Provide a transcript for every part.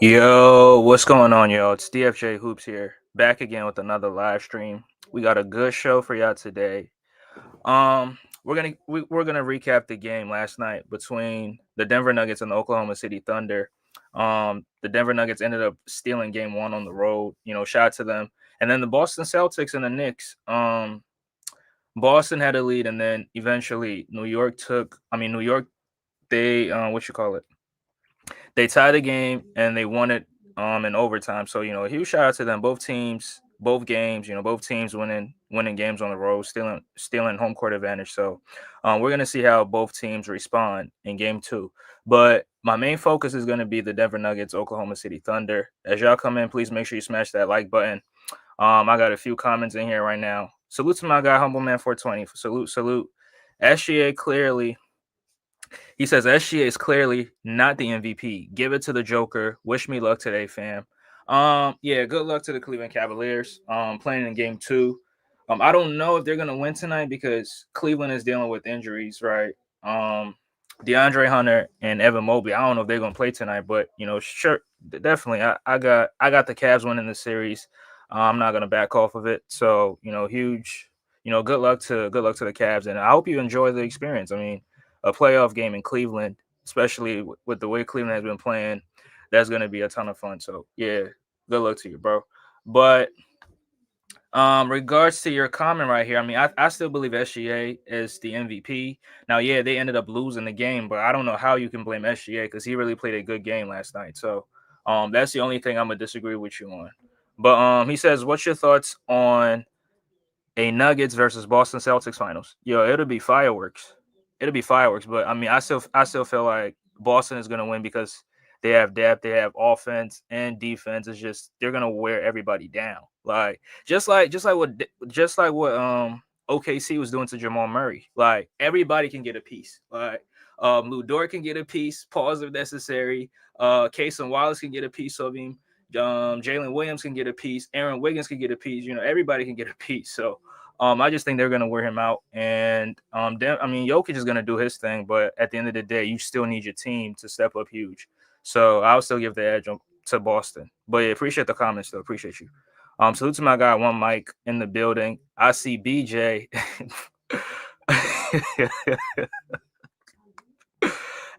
Yo, what's going on, yo? It's DFJ Hoops here, back again with another live stream. We got a good show for y'all today. We're gonna recap the game last night between the Denver Nuggets and the Oklahoma City Thunder. The Denver Nuggets ended up stealing Game 1 on the road. Shout out to them. And then the Boston Celtics and the Knicks. Boston had a lead, and then eventually New York took. New York. They what you call it? They tied the game and they won it in overtime. So a huge shout out to them. Both teams, both games. Both teams winning games on the road, stealing home court advantage. So we're gonna see how both teams respond in game 2. But my main focus is gonna be the Denver Nuggets, Oklahoma City Thunder. As y'all come in, please make sure you smash that like button. I got a few comments in here right now. Salute to my guy, Humble Man 420. Salute. SGA clearly he says SGA is clearly not the MVP. Give it to the Joker. Wish me luck today, fam. Yeah, good luck to the Cleveland Cavaliers. Playing in game 2. I don't know if they're gonna win tonight because Cleveland is dealing with injuries, right? DeAndre Hunter and Evan Mobley. I don't know if they're gonna play tonight, but sure, definitely. I got the Cavs winning the series. I'm not gonna back off of it. So huge. Good luck to the Cavs, and I hope you enjoy the experience. A playoff game in Cleveland, especially with the way Cleveland has been playing, that's going to be a ton of fun. So, yeah, good luck to you, bro. But regards to your comment right here, I still believe SGA is the MVP. Now, yeah, they ended up losing the game, but I don't know how you can blame SGA because he really played a good game last night. So, that's the only thing I'm gonna disagree with you on. But he says, "What's your thoughts on a Nuggets versus Boston Celtics finals?" Yo, it'll be fireworks. It'll be fireworks. But I still feel like Boston is gonna win because they have depth, they have offense and defense. It's just they're gonna wear everybody down. Like just like what OKC was doing to Jamal Murray. Like everybody can get a piece. Like Lou Dort can get a piece, pause if necessary. Case and Wallace can get a piece of him. Jalen Williams can get a piece. Aaron Wiggins can get a piece. Everybody can get a piece. So I just think they're gonna wear him out, and Jokic is gonna do his thing, but at the end of the day, you still need your team to step up huge. So I'll still give the edge to Boston. But yeah, appreciate the comments, though. Appreciate you. Salute to my guy, One Mike in the building. I see BJ.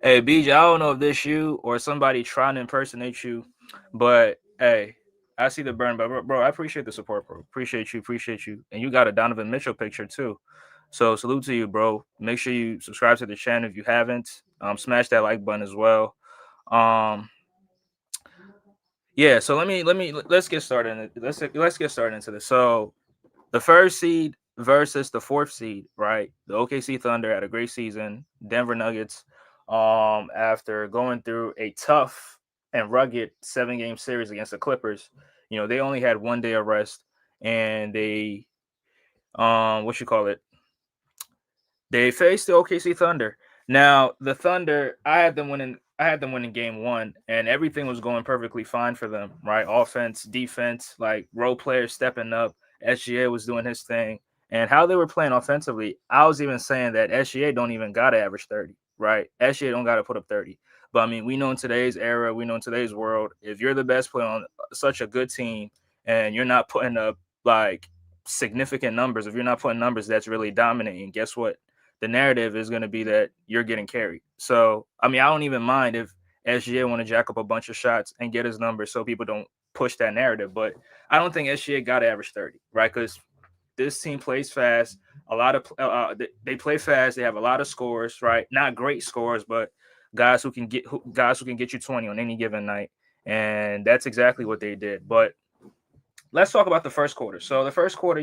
Hey BJ, I don't know if this you or somebody trying to impersonate you, but hey, I see the burn, but bro, I appreciate the support, bro. Appreciate you, and you got a Donovan Mitchell picture too. So salute to you, bro. Make sure you subscribe to the channel if you haven't. Smash that like button as well. Um, yeah. So let's get started. Let's get started into this. So the first seed versus the fourth seed, right? The OKC Thunder had a great season. Denver Nuggets, after going through a tough and rugged 7-game series against the Clippers, they only had 1 day of rest, and they, what you call it? They faced the OKC Thunder. Now the Thunder, I had them winning. I had them winning game 1, and everything was going perfectly fine for them. Right, offense, defense, like role players stepping up. SGA was doing his thing, and how they were playing offensively. I was even saying that SGA don't even got to average 30. Right, SGA don't got to put up 30. But we know in today's era, we know in today's world, if you're the best player on such a good team, and you're not putting up like significant numbers, if you're not putting numbers that's really dominating, guess what? The narrative is going to be that you're getting carried. So, I don't even mind if SGA want to jack up a bunch of shots and get his numbers so people don't push that narrative. But I don't think SGA got to average 30, right? Because this team plays fast. A lot of they play fast. They have a lot of scores, right? Not great scores, but guys who can get you 20 on any given night, and that's exactly what they did. But let's talk about the first quarter. So the first quarter,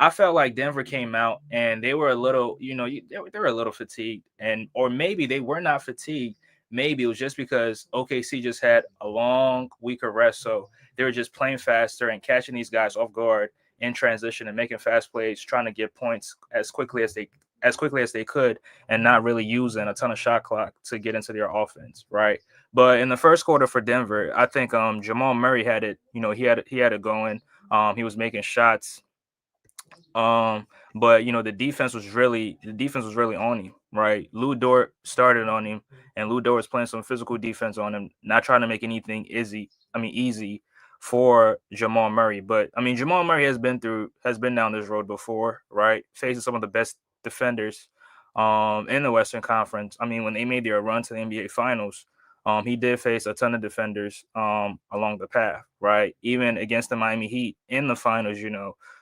I felt like Denver came out and they were a little, they were a little fatigued, and or maybe they were not fatigued. Maybe it was just because OKC just had a long week of rest, so they were just playing faster and catching these guys off guard in transition and making fast plays, trying to get points as quickly as they could, and not really using a ton of shot clock to get into their offense, right? But in the first quarter for Denver, I think Jamal Murray had it. He had it going. He was making shots. Um, but the defense was really on him, right? Lou Dort started on him, and Lou Dort was playing some physical defense on him, not trying to make anything easy for Jamal Murray. But I mean, Jamal Murray has been down this road before, right? Facing some of the best defenders in the Western Conference. I mean, when they made their run to the NBA Finals, he did face a ton of defenders along the path, right? Even against the Miami Heat in the finals,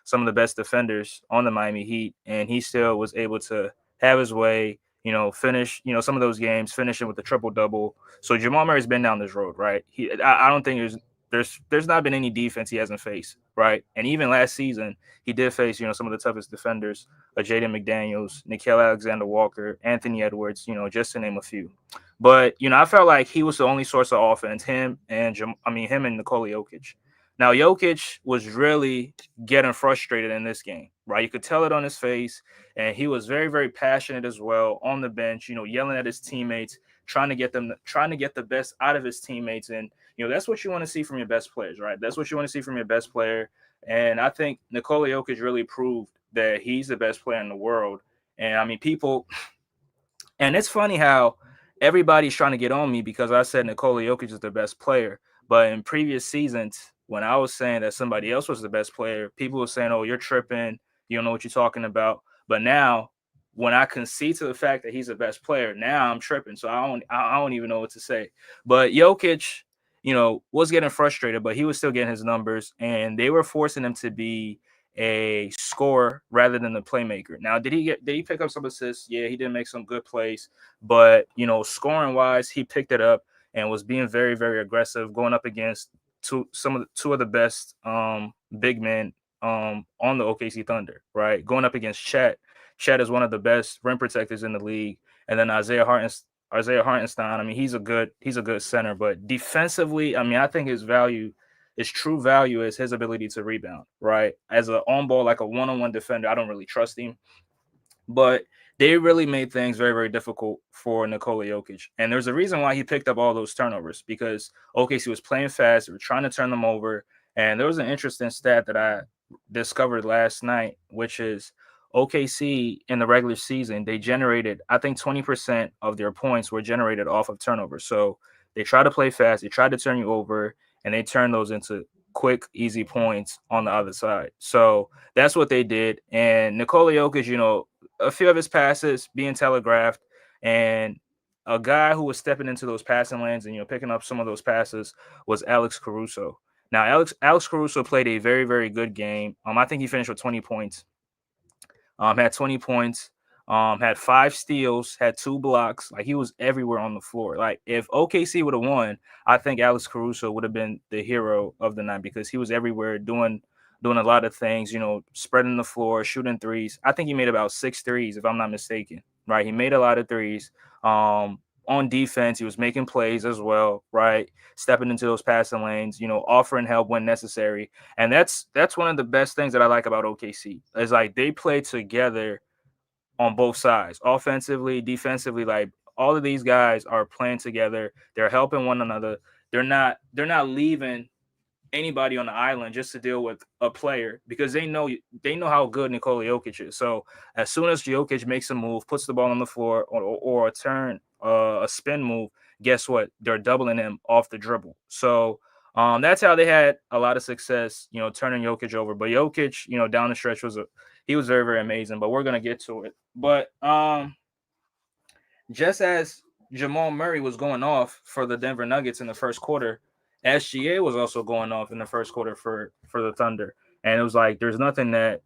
some of the best defenders on the Miami Heat, and he still was able to have his way, finish, some of those games, finishing with a triple double. So Jamal Murray's been down this road, right? I don't think there's not been any defense he hasn't faced, right? And even last season, he did face, some of the toughest defenders, Jaden McDaniels, Nickeil Alexander Walker, Anthony Edwards, just to name a few. But I felt like he was the only source of offense. Him and Nikola Jokic. Now Jokic was really getting frustrated in this game, right? You could tell it on his face, and he was very, very passionate as well on the bench. Yelling at his teammates, trying to get the best out of his teammates, and that's what you want to see from your best players, right? That's what you want to see from your best player, and I think Nikola Jokic really proved that he's the best player in the world. And I mean, and it's funny how everybody's trying to get on me because I said Nikola Jokic is the best player. But in previous seasons, when I was saying that somebody else was the best player, people were saying, "Oh, you're tripping. You don't know what you're talking about." But now, when I concede to the fact that he's the best player, now I'm tripping. So I don't even know what to say. But Jokic, was getting frustrated, but he was still getting his numbers, and they were forcing him to be a scorer rather than the playmaker. Now, did he pick up some assists? Yeah, he did make some good plays, but scoring wise, he picked it up and was being very, very aggressive, going up against two of the best big men on the OKC Thunder, right? Going up against Chet. Chet is one of the best rim protectors in the league, and then Isaiah Hartenstein. I mean, he's a good center, but defensively, I mean, I think his true value is his ability to rebound, right? As a on ball, like a one-on-one defender, I don't really trust him, but they really made things very, very difficult for Nikola Jokic. And there's a reason why he picked up all those turnovers because OKC was playing fast, they were trying to turn them over. And there was an interesting stat that I discovered last night, which is OKC in the regular season, they generated, I think 20% of their points were generated off of turnovers. So they try to play fast, they try to turn you over, and they turn those into quick, easy points on the other side. So that's what they did. And Nikola Jokic, a few of his passes being telegraphed, and a guy who was stepping into those passing lanes and picking up some of those passes was Alex Caruso. Now, Alex Caruso played a very, very good game. I think he finished with 20 points. Had 20 points. Had 5 steals, had 2 blocks. Like, he was everywhere on the floor. Like, if OKC would have won, I think Alex Caruso would have been the hero of the night because he was everywhere doing a lot of things, spreading the floor, shooting threes. I think he made about 6 threes, if I'm not mistaken. Right. He made a lot of threes. On defense, he was making plays as well, right? Stepping into those passing lanes, offering help when necessary. And that's one of the best things that I like about OKC. Is like they play together on both sides, offensively, defensively. Like all of these guys are playing together. They're helping one another. They're not leaving anybody on the island just to deal with a player because they know how good Nikola Jokic is. So as soon as Jokic makes a move, puts the ball on the floor, or a turn, a spin move, guess what? They're doubling him off the dribble. So that's how they had a lot of success, turning Jokic over. But Jokic, down the stretch he was very, very amazing. But we're gonna get to it. But just as Jamal Murray was going off for the Denver Nuggets in the first quarter, SGA was also going off in the first quarter for the Thunder. And it was like there's nothing that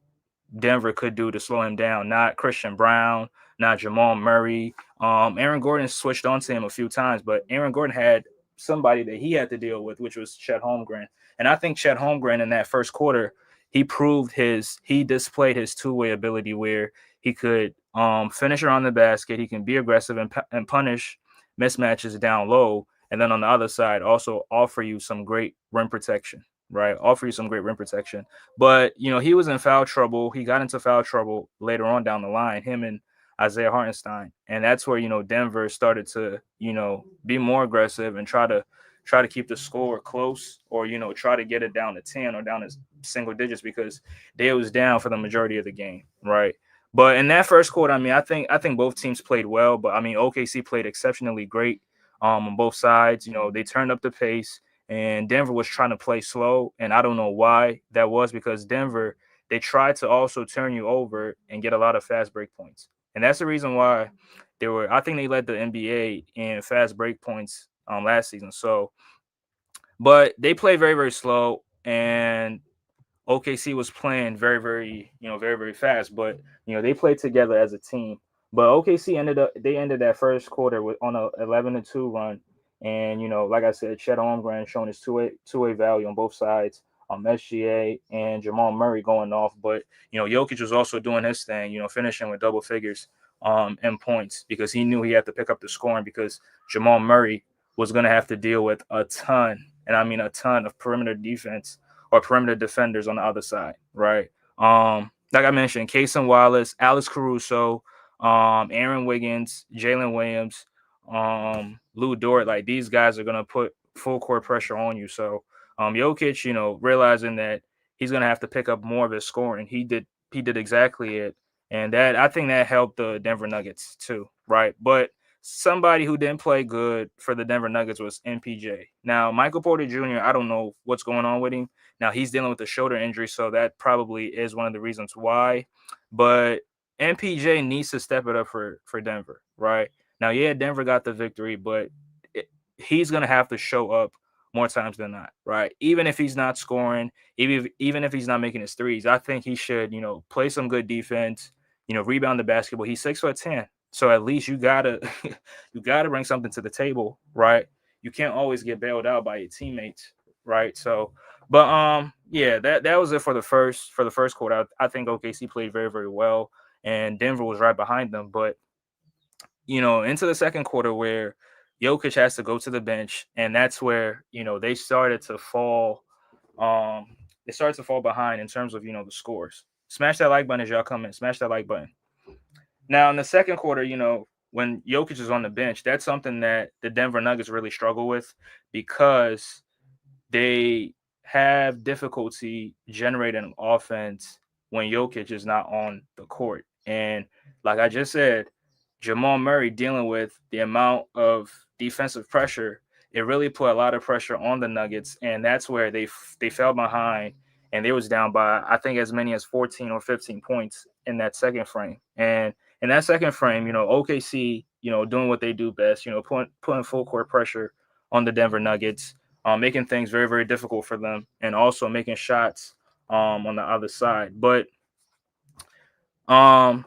Denver could do to slow him down. Not Christian Brown, not Jamal Murray. Aaron Gordon switched onto him a few times, but Aaron Gordon had somebody that he had to deal with, which was Chet Holmgren. And I think Chet Holmgren in that first quarter, he displayed his two-way ability where he could finish around the basket, he can be aggressive and punish mismatches down low, and then on the other side also offer you some great rim protection, right? Offer you some great rim protection. But he was in foul trouble. He got into foul trouble later on down the line, him and Isaiah Hartenstein. And that's where, Denver started to, be more aggressive and try to keep the score close, or try to get it down to 10 or down to single digits, because they was down for the majority of the game, right? But in that first quarter, I mean, I think both teams played well, but I mean, OKC played exceptionally great on both sides. They turned up the pace, and Denver was trying to play slow, and I don't know why that was, because Denver, they tried to also turn you over and get a lot of fast break points, and that's the reason why they were. I think they led the NBA in fast break points last season. So, but they play very very slow, and OKC was playing very, very, very, very fast, but they played together as a team. But OKC ended that first quarter with on a 11-2 run, and like I said, Chet Holmgren showing his two way value on both sides. SGA and Jamal Murray going off, but Jokic was also doing his thing, finishing with double figures in points, because he knew he had to pick up the scoring, because Jamal Murray was going to have to deal with a ton, and I mean a ton of perimeter defense or perimeter defenders on the other side, right? Like I mentioned, Cason Wallace, Alex Caruso, Aaron Wiggins, Jalen Williams, Lou Dort, like these guys are gonna put full court pressure on you. So Jokic, realizing that he's gonna have to pick up more of his scoring, he did exactly it. And that, I think that helped the Denver Nuggets too, right? But somebody who didn't play good for the Denver Nuggets was MPJ. Now, Michael Porter Jr., I don't know what's going on with him. Now, he's dealing with a shoulder injury, so that probably is one of the reasons why. But MPJ needs to step it up for Denver, right? Now, yeah, Denver got the victory, but he's going to have to show up more times than not, right? Even if he's not scoring, even if he's not making his threes, I think he should, play some good defense, rebound the basketball. He's 6'10", so at least you gotta you gotta bring something to the table, right? You can't always get bailed out by your teammates, right? So, but yeah, that was it for the first quarter. I think OKC played very very well, and Denver was right behind them. But into the second quarter, where Jokic has to go to the bench, and that's where they started to fall. They started to fall behind in terms of the scores. Smash that like button as y'all come in. Smash that like button. Now in the second quarter, when Jokic is on the bench, that's something that the Denver Nuggets really struggle with, because they have difficulty generating offense when Jokic is not on the court. And like I just said, Jamal Murray dealing with the amount of defensive pressure, it really put a lot of pressure on the Nuggets, and that's where they fell behind, and they was down by I think as many as 14 or 15 points in that second frame. And in that second frame, OKC, doing what they do best, putting full court pressure on the Denver Nuggets, making things very, very difficult for them, and also making shots on the other side. But um,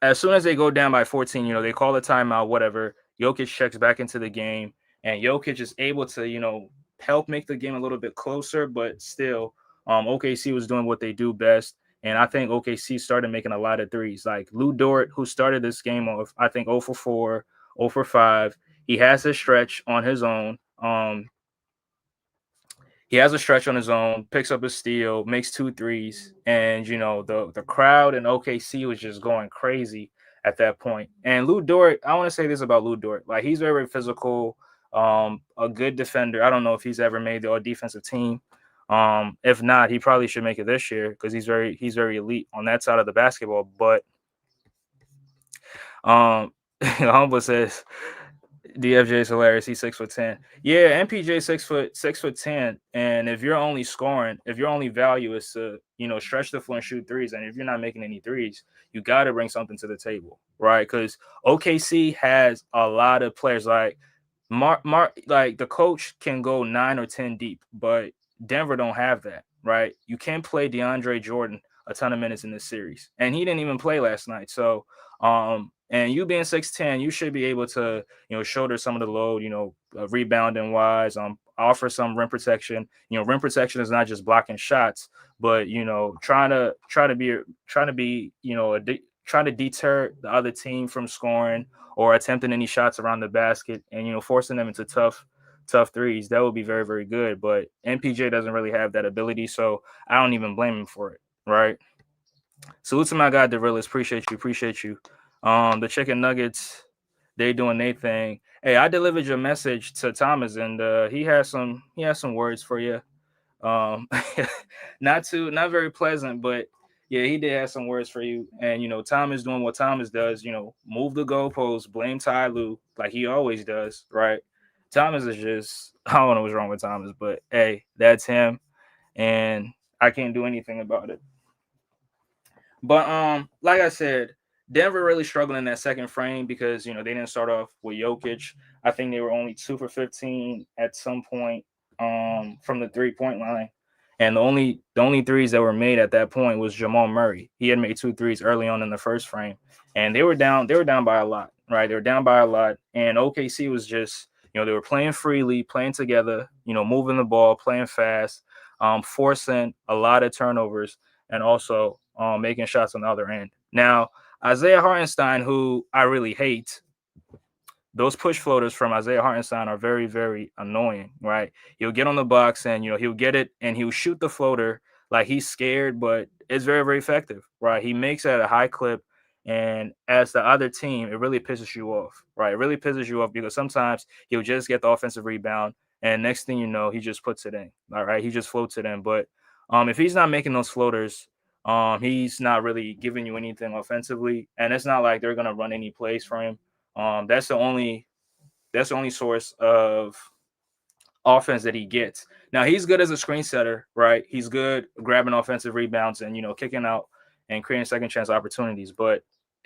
as soon as they go down by 14, they call a timeout, whatever. Jokic checks back into the game, and Jokic is able to, help make the game a little bit closer, but still, OKC was doing what they do best. And I think OKC started making a lot of threes. Like Lou Dort, who started this game off, I think 0 for 4, 0 for 5. He has his stretch on his own. He has a stretch on his own, picks up a steal, makes two threes, and the crowd in OKC was just going crazy at that point. And Lou Dort, I want to say this about Lou Dort, like he's very, very physical, a good defender. I don't know if he's ever made the all defensive team. If not, he probably should make it this year, because he's very elite on that side of the basketball. But Humble says DFJ is hilarious. He's 6'10". Yeah, MPJ 6'10". And if you're only scoring, if your only value is to stretch the floor and shoot threes, and if you're not making any threes, you got to bring something to the table, right? Because OKC has a lot of players. Like like the coach can go 9 or 10 deep, but Denver don't have that, right? You can't play DeAndre Jordan a ton of minutes in this series, and he didn't even play last night. So and you being 6'10", you should be able to shoulder some of the load, rebounding wise, offer some rim protection. Rim protection is not just blocking shots, but trying to be trying to deter the other team from scoring or attempting any shots around the basket, and forcing them into tough threes. That would be very very good. But MPJ doesn't really have that ability, so I don't even blame him for it, right? Salute to my guy, the realist. Appreciate you. The chicken nuggets, they doing their thing. Hey, I delivered your message to Thomas, and he has some words for you. Um, not very pleasant, but yeah, he did have some words for you. And Thomas doing what Thomas does. Move the goalposts, blame Ty Lue like he always does, right? Thomas is just I don't know what's wrong with Thomas, but hey, that's him, and I can't do anything about it. But like I said, Denver really struggled in that second frame because they didn't start off with Jokic. I think they were only 2 for 15 at some point from the 3 point line. And the only threes that were made at that point was Jamal Murray. He had made two threes early on in the first frame. And they were down by a lot, right? They were down by a lot. And OKC was just, they were playing freely, playing together, moving the ball, playing fast, forcing a lot of turnovers and also making shots on the other end. Now, Isaiah Hartenstein, who I really hate, those push floaters from Isaiah Hartenstein are very, very annoying, right? He'll get on the box and he'll get it and he'll shoot the floater like he's scared, but it's very, very effective, right? He makes it at a high clip. And as the other team, it really pisses you off, right? It really pisses you off because sometimes he'll just get the offensive rebound, and next thing you know, he just puts it in. All right, he just floats it in. But if he's not making those floaters, he's not really giving you anything offensively, and it's not like they're gonna run any plays for him. That's the only source of offense that he gets. Now he's good as a screen setter, right? He's good grabbing offensive rebounds and kicking out and creating second chance opportunities. But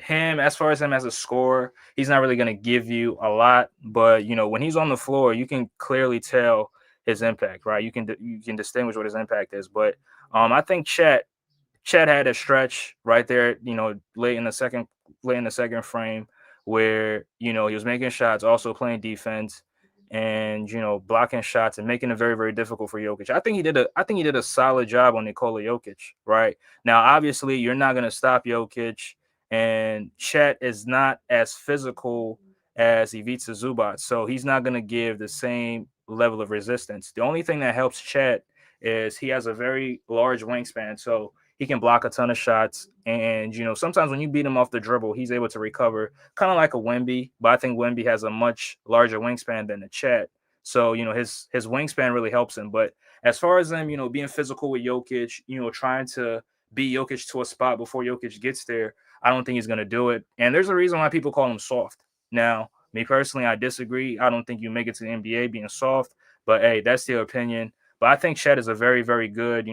as far as him as a scorer, he's not really going to give you a lot. But when he's on the floor, you can clearly tell his impact, right? You can distinguish what his impact is. But I think Chet had a stretch right there, late in the second frame where he was making shots, also playing defense, and blocking shots and making it very very difficult for Jokic. I think he did a solid job on Nikola Jokic. Right now, obviously, you're not going to stop Jokic, and Chet is not as physical as Ivica Zubac, so he's not going to give the same level of resistance. The only thing that helps Chet is he has a very large wingspan, so he can block a ton of shots. And sometimes when you beat him off the dribble, he's able to recover, kind of like a Wemby. But I think Wemby has a much larger wingspan than the Chet, so his wingspan really helps him. But as far as him, being physical with Jokic, trying to beat Jokic to a spot before Jokic gets there, I don't think he's gonna do it. And there's a reason why people call him soft. Now, me personally, I disagree. I don't think you make it to the NBA being soft. But hey, that's their opinion. But I think Chet is a very, very good,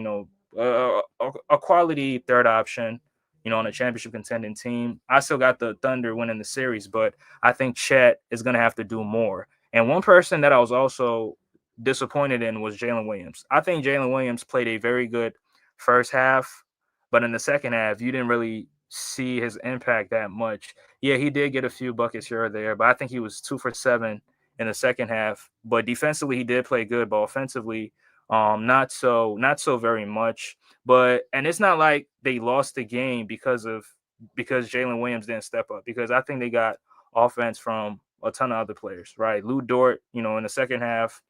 a quality third option, on a championship contending team. I still got the Thunder winning the series, but I think Chet is going to have to do more. And one person that I was also disappointed in was Jalen Williams. I think Jalen Williams played a very good first half, but in the second half, you didn't really see his impact that much. Yeah, he did get a few buckets here or there, but I think he was 2 for 7 in the second half. But defensively, he did play good, but offensively, not so very much. But and it's not like they lost the game because Jalen Williams didn't step up, because I think they got offense from a ton of other players, right? Lou Dort, in the second half,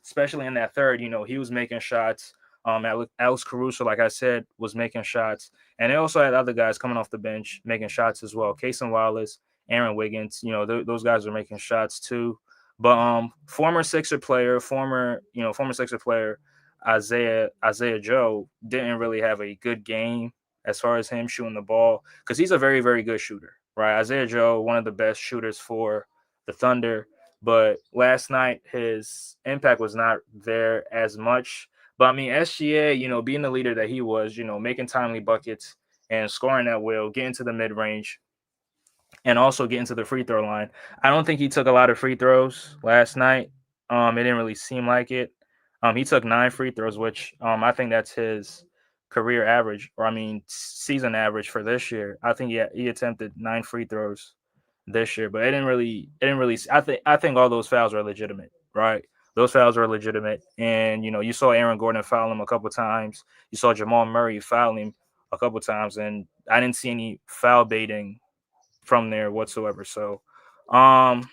especially in that third, he was making shots. Alex Caruso, like I said, was making shots, and they also had other guys coming off the bench making shots as well. Cason Wallace, Aaron Wiggins, those guys were making shots too. But former Sixer player Isaiah Joe didn't really have a good game as far as him shooting the ball, because he's a very very good shooter, right? Isaiah Joe, one of the best shooters for the Thunder, but last night his impact was not there as much. But I mean, SGA, being the leader that he was, making timely buckets and scoring at will, getting to the mid range, and also getting to the free throw line. I don't think he took a lot of free throws last night. It didn't really seem like it. He took 9 free throws, which I think that's his career average, or I mean season average for this year. I think he attempted 9 free throws this year, but it didn't really. I think all those fouls are legitimate, right? Those fouls are legitimate, and you saw Aaron Gordon foul him a couple times. You saw Jamal Murray foul him a couple times, and I didn't see any foul baiting from there whatsoever. So, um,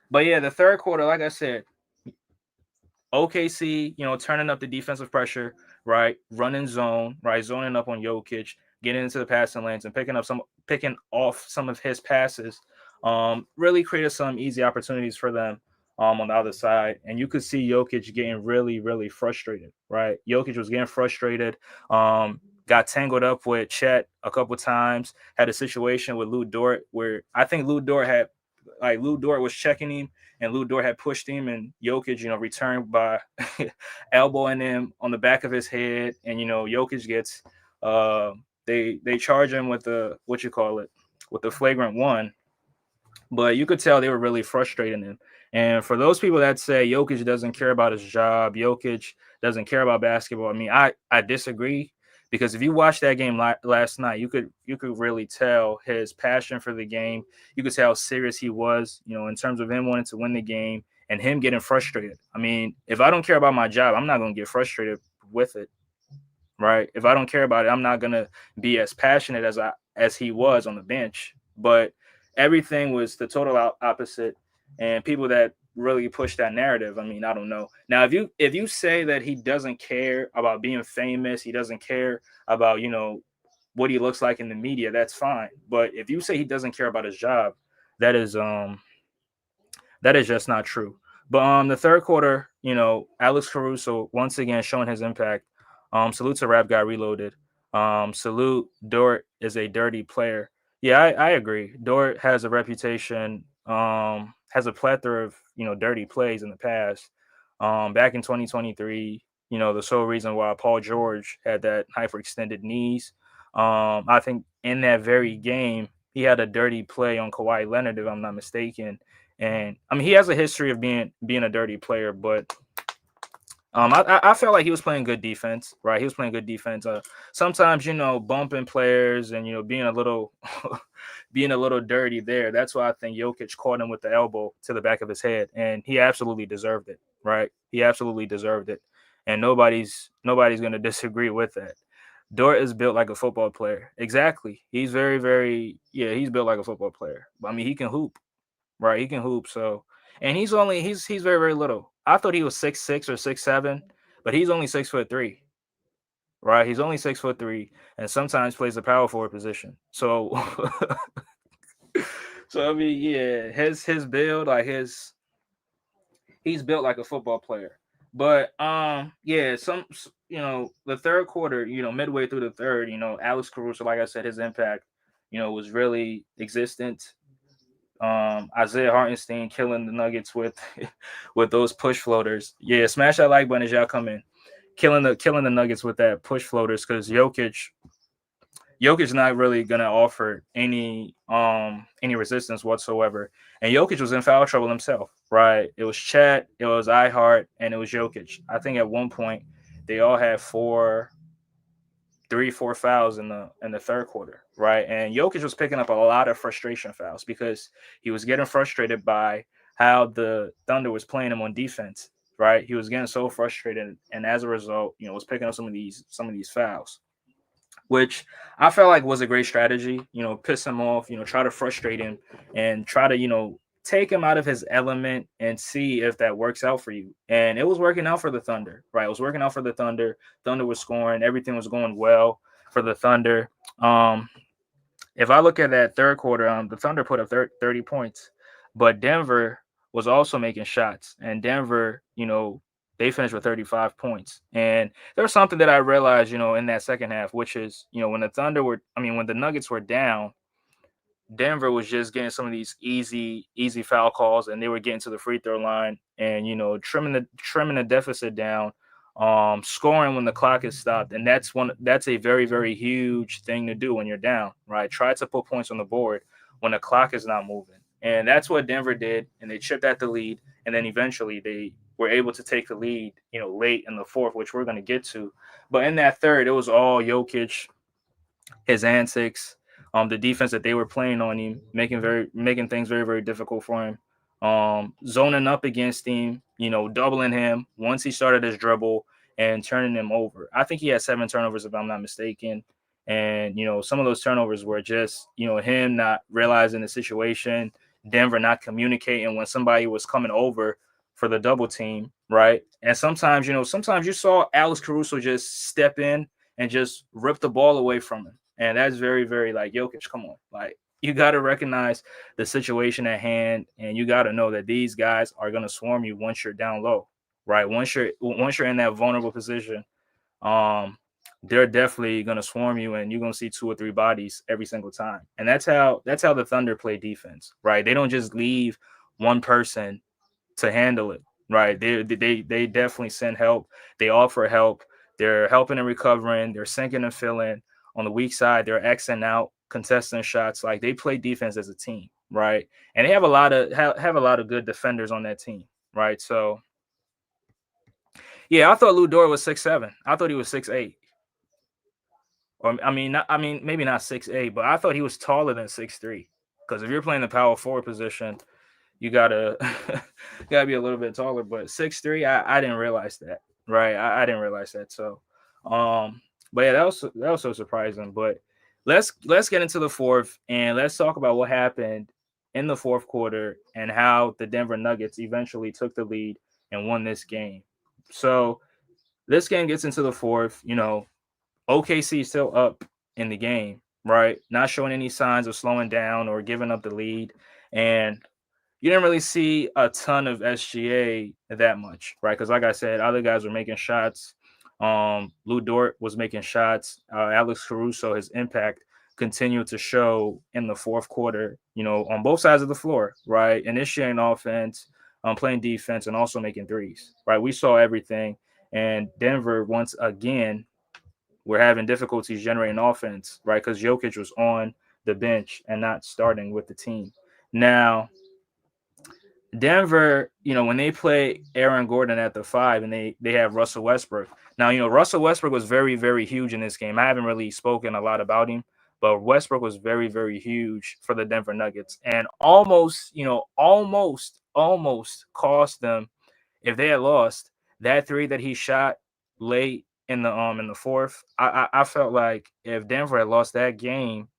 but yeah, the third quarter, like I said, OKC, turning up the defensive pressure, right, running zone, right, zoning up on Jokic, getting into the passing lanes and picking off some of his passes. really created some easy opportunities for them on the other side. And you could see Jokic getting really, really frustrated, right? Jokic was getting frustrated, got tangled up with Chet a couple times, had a situation with Lou Dort where I think Lou Dort was checking him and Lou Dort had pushed him and Jokic, returned by elbowing him on the back of his head. And, Jokic gets, uh, they charge him with the, what you call it, with the flagrant one, but you could tell they were really frustrating him. And for those people that say Jokic doesn't care about his job, Jokic doesn't care about basketball, I mean, I disagree because if you watched that game last night, you could really tell his passion for the game. You could tell how serious he was, in terms of him wanting to win the game and him getting frustrated. I mean, if I don't care about my job, I'm not going to get frustrated with it, right? If I don't care about it, I'm not gonna be as passionate as he was on the bench. But everything was the total opposite, and people that really push that narrative. I mean, I don't know. Now, if you say that he doesn't care about being famous, he doesn't care about what he looks like in the media, that's fine. But if you say he doesn't care about his job, that is just not true. But the third quarter, Alex Caruso once again showing his impact. Salute to Rap Guy Reloaded. Salute Dort is a dirty player. Yeah, I agree. Dort has a reputation, has a plethora of dirty plays in the past. Back in 2023, the sole reason why Paul George had that hyperextended knees. I think in that very game he had a dirty play on Kawhi Leonard, if I'm not mistaken. And I mean, he has a history of being a dirty player, but I felt like he was playing good defense, right? He was playing good defense. Sometimes bumping players and being a little being a little dirty there. That's why I think Jokic caught him with the elbow to the back of his head, and he absolutely deserved it, right? He absolutely deserved it, and nobody's going to disagree with that. Dort is built like a football player. Exactly. He's very, very, yeah, he's built like a football player. I mean, he can hoop. Right, he can hoop. So, and he's very very little. I thought he was 6'6" or 6'7", but he's only 6'3". Right, he's only 6'3", and sometimes plays the power forward position. So, so I mean, yeah, his build like he's built like a football player. But yeah, the third quarter, midway through the third, Alex Caruso, like I said, his impact, was really existent. Isaiah Hartenstein killing the Nuggets with with those push floaters. Yeah, smash that like button as y'all come in. Killing the Nuggets with that push floaters because Jokic not really gonna offer any resistance whatsoever. And Jokic was in foul trouble himself, right? It was Chet, it was iHeart, and it was Jokic. I think at one point they all had 4 fouls in the third quarter, right? And Jokic was picking up a lot of frustration fouls because he was getting frustrated by how the Thunder was playing him on defense, right? He was getting so frustrated, and as a result, was picking up some of these fouls, which I felt like was a great strategy. Piss him off, try to frustrate him, and try to take him out of his element and see if that works out for you. And it was working out for the Thunder, right? It was working out for the Thunder. Thunder was scoring. Everything was going well for the Thunder. If I look at that third quarter, the Thunder put up 30 points, but Denver was also making shots. And Denver, they finished with 35 points. And there was something that I realized, in that second half, which is, when the Nuggets were down, Denver was just getting some of these easy foul calls, and they were getting to the free throw line and trimming the deficit down, scoring when the clock is stopped, and that's a very very huge thing to do when you're down, right? Try to put points on the board when the clock is not moving, and that's what Denver did, and they chipped at the lead, and then eventually they were able to take the lead, late in the fourth, which we're going to get to, but in that third, it was all Jokic, his antics, the defense that they were playing on him, making things very very difficult for him, zoning up against him, doubling him once he started his dribble and turning him over. I think he had 7 turnovers if I'm not mistaken, and some of those turnovers were just him not realizing the situation, Denver not communicating when somebody was coming over for the double team, right? And sometimes you saw Alex Caruso just step in and just rip the ball away from him. And that's very, very like Jokic. Come on, like you got to recognize the situation at hand, and you got to know that these guys are going to swarm you once you're down low, right? Once you're in that vulnerable position, um, they're definitely going to swarm you, and you're going to see two or three bodies every single time. And that's how the Thunder play defense, right? They don't just leave one person to handle it, right? They definitely send help. They offer help. They're helping and recovering. They're sinking and filling. On the weak side, they're Xing out, contesting shots. Like they play defense as a team, right? And they have a lot of good defenders on that team, right? So yeah, I thought Lou Dort was 6'7". I thought he was 6'8". Or I mean, maybe not 6'8", but I thought he was taller than 6'3". Because if you're playing the power forward position, you gotta gotta be a little bit taller. But 6'3", I didn't realize that. Right, I didn't realize that. So, um, but yeah, that was so surprising. But let's get into the fourth and let's talk about what happened in the fourth quarter and how the Denver Nuggets eventually took the lead and won this game. So this game gets into the fourth. OKC is still up in the game, right? Not showing any signs of slowing down or giving up the lead. And you didn't really see a ton of SGA that much, right? Because like I said, other guys were making shots. Lou Dort was making shots. Alex Caruso, his impact continued to show in the fourth quarter, on both sides of the floor, right? Initiating offense, playing defense, and also making threes, right? We saw everything. And Denver, once again, were having difficulties generating offense, right? Because Jokic was on the bench and not starting with the team. Now, Denver, when they play Aaron Gordon at the five and they have Russell Westbrook. Now, Russell Westbrook was very, very huge in this game. I haven't really spoken a lot about him, but Westbrook was very, very huge for the Denver Nuggets and almost cost them if they had lost that three that he shot late in the fourth. I felt like if Denver had lost that game,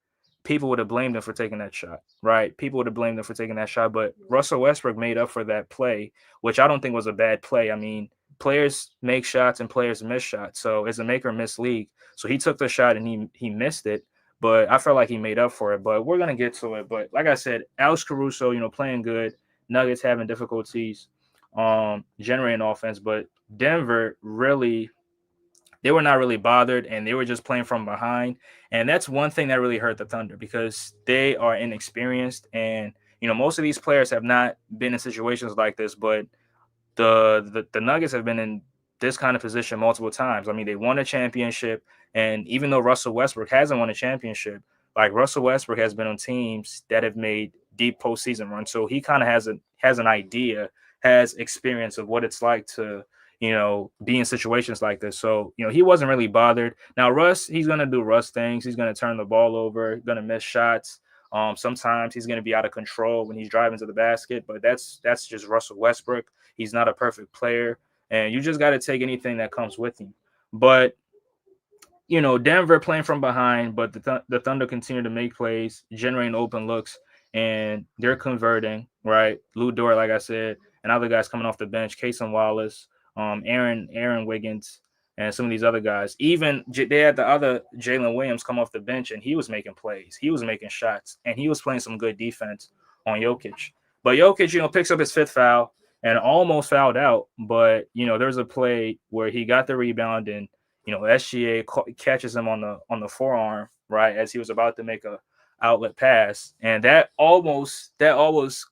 people would have blamed him for taking that shot, right? People would have blamed him for taking that shot, but Russell Westbrook made up for that play, which I don't think was a bad play. I mean, players make shots and players miss shots, so it's a make or miss league. So he took the shot and he missed it, but I felt like he made up for it. But we're gonna get to it. But like I said, Alex Caruso, playing good. Nuggets having difficulties generating offense, but Denver really they were not really bothered and they were just playing from behind. And that's one thing that really hurt the Thunder because they are inexperienced and most of these players have not been in situations like this, but the Nuggets have been in this kind of position multiple times. I mean, they won a championship, and even though Russell Westbrook hasn't won a championship, like Russell Westbrook has been on teams that have made deep postseason runs, so he kind of has an idea, has experience of what it's like to be in situations like this. So he wasn't really bothered. Now Russ, he's gonna do Russ things. He's gonna turn the ball over, gonna miss shots. Sometimes he's going to be out of control when he's driving to the basket, but that's just Russell Westbrook. He's not a perfect player, and you just got to take anything that comes with him. But Denver playing from behind, but the Thunder continue to make plays, generating open looks, and they're converting. Right, Lou Dort, like I said, and other guys coming off the bench, Cason Wallace, Aaron Wiggins, and some of these other guys. Even they had the other Jalen Williams come off the bench, and he was making plays, he was making shots, and he was playing some good defense on Jokic. But Jokic, picks up his fifth foul and almost fouled out. But there's a play where he got the rebound and SGA catches him on the forearm right as he was about to make a outlet pass, and that almost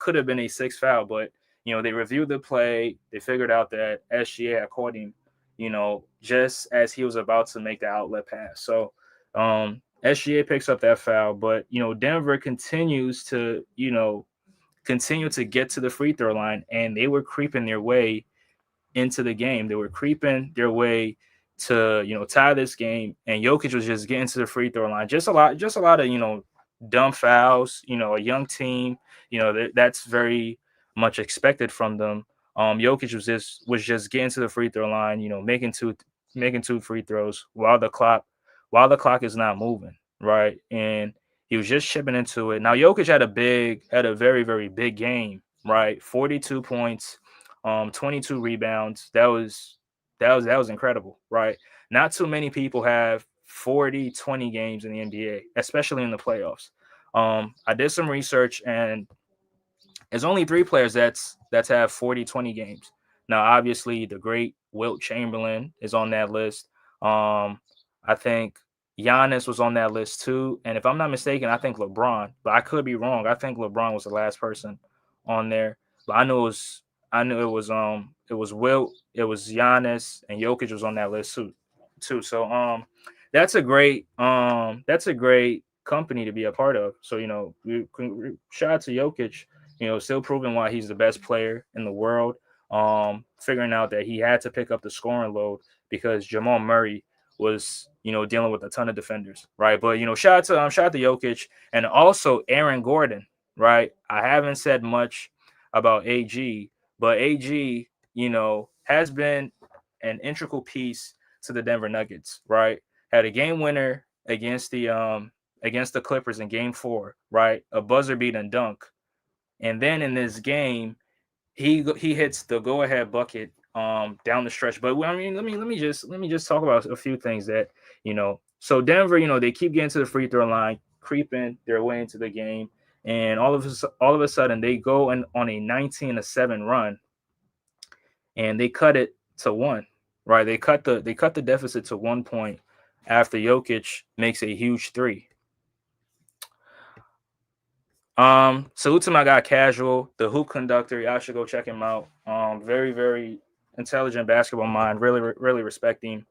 could have been a sixth foul. But they reviewed the play, they figured out that SGA had caught him, just as he was about to make the outlet pass. So SGA picks up that foul, but Denver continues to continue to get to the free throw line, and they were creeping their way into the game. They were creeping their way to tie this game, and Jokic was just getting to the free throw line. Just a lot of dumb fouls. A young team. That's very much expected from them. Jokic was just getting to the free throw line. Making two free throws while the clock is not moving, right? And he was just chipping into it. Now Jokic had a very, very big game, right? 42 points, 22 rebounds. That was incredible, right? Not too many people have 40-20 games in the NBA, especially in the playoffs. I did some research, and there's only three players that's have 40-20 games. Now, obviously, the great Wilt Chamberlain is on that list. I think Giannis was on that list too. And if I'm not mistaken, I think LeBron, but I could be wrong. I think LeBron was the last person on there. But I knew it was Wilt, it was Giannis, and Jokic was on that list too. So that's a great company to be a part of. So shout out to Jokic, still proving why he's the best player in the world. Figuring out that he had to pick up the scoring load because Jamal Murray was, dealing with a ton of defenders, right? But shout out to Jokic and also Aaron Gordon, right? I haven't said much about AG, but AG, has been an integral piece to the Denver Nuggets, right? Had a game winner against the Clippers in Game 4, right? A buzzer beating dunk, and then in this game, he hits the go ahead bucket down the stretch. But I mean, let me just talk about a few things that So Denver, they keep getting to the free throw line, creeping their way into the game, and all of a sudden they go on a 19-7 run, and they cut it to one. Right, they cut the deficit to 1 point after Jokic makes a huge three. Salute to my guy Casual, the hoop conductor. Y'all should go check him out. Very, very intelligent basketball mind. Really, really respect him.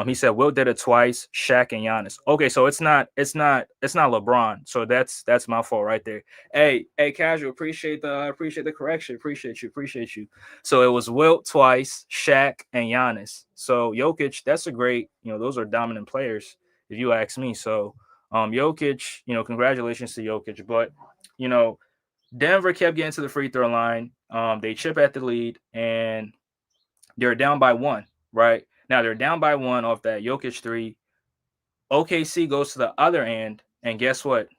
He said Will did it twice, Shaq and Giannis. Okay, so it's not LeBron. So that's my fault right there. Hey, Casual, appreciate the correction. Appreciate you. So it was Wilt twice, Shaq and Giannis. So Jokic, that's a great, those are dominant players, if you ask me. So Jokic, congratulations to Jokic. But you know, Denver kept getting to the free throw line. They chip at the lead, and they're down by one. Right now, they're down by one off that Jokic three. OKC goes to the other end, and guess what?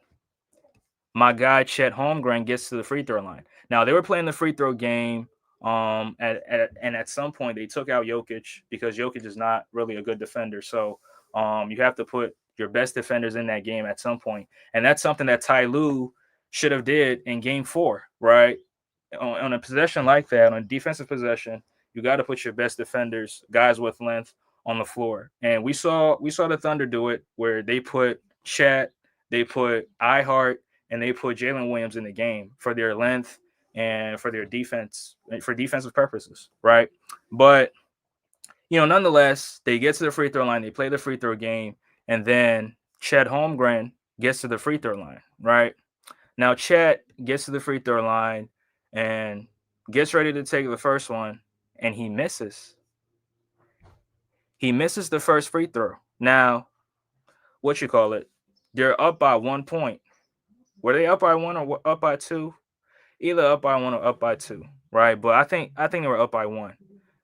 My guy Chet Holmgren gets to the free throw line. Now they were playing the free throw game. And at some point they took out Jokic because Jokic is not really a good defender. So you have to put your best defenders in that game at some point, and that's something that Ty Lue should have did in Game 4, right? On a possession like that, on a defensive possession, you got to put your best defenders, guys with length, on the floor. And we saw the Thunder do it where they put Chet, they put iHeart, and they put Jalen Williams in the game for their length and for their defense, for defensive purposes, right? But nonetheless, they get to the free throw line, they play the free throw game, and then Chet Holmgren gets to the free throw line, right? Now Chet gets to the free throw line and gets ready to take the first one, and he misses. He misses the first free throw. Now, what you call it? They're up by 1 point. Were they up by one or up by two? Either up by one or up by two, right? But I think they were up by one.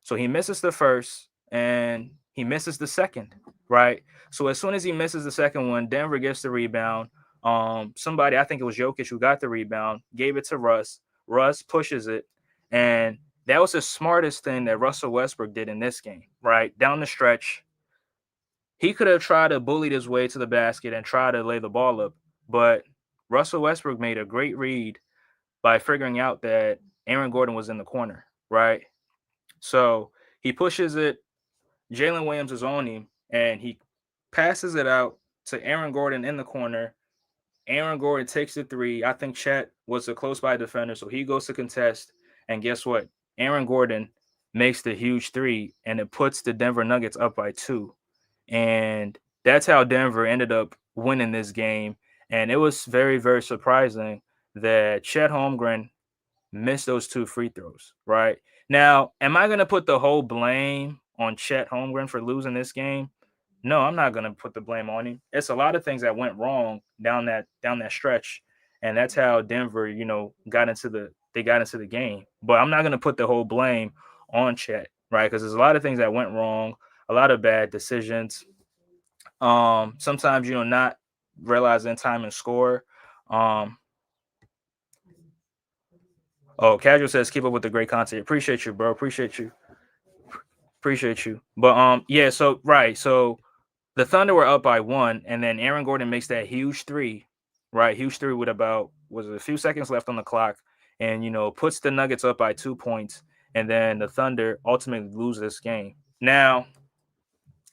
So he misses the first and he misses the second, right? So as soon as he misses the second one, Denver gets the rebound. Somebody, I think it was Jokic who got the rebound, gave it to Russ. Russ pushes it, and that was the smartest thing that Russell Westbrook did in this game, right? Down the stretch, he could have tried to bully his way to the basket and try to lay the ball up, but Russell Westbrook made a great read by figuring out that Aaron Gordon was in the corner, right? So he pushes it. Jalen Williams is on him, and he passes it out to Aaron Gordon in the corner. Aaron Gordon takes the three. I think Chet was a close by defender, so he goes to contest. And guess what? Aaron Gordon makes the huge three, and it puts the Denver Nuggets up by two. And that's how Denver ended up winning this game. And it was very, very surprising that Chet Holmgren missed those two free throws, right? Now, am I going to put the whole blame on Chet Holmgren for losing this game? No, I'm not going to put the blame on him. It's a lot of things that went wrong down that stretch, and that's how Denver, got into the game. But I'm not going to put the whole blame on Chet, right? Because there's a lot of things that went wrong, a lot of bad decisions. Sometimes not realizing time and score. Um, oh, Casual says keep up with the great content. Appreciate you, bro. Appreciate you. But yeah. So right. So the Thunder were up by one, and then Aaron Gordon makes that huge three, right? Huge three with about was it a few seconds left on the clock, and puts the Nuggets up by 2 points, and then the Thunder ultimately lose this game. Now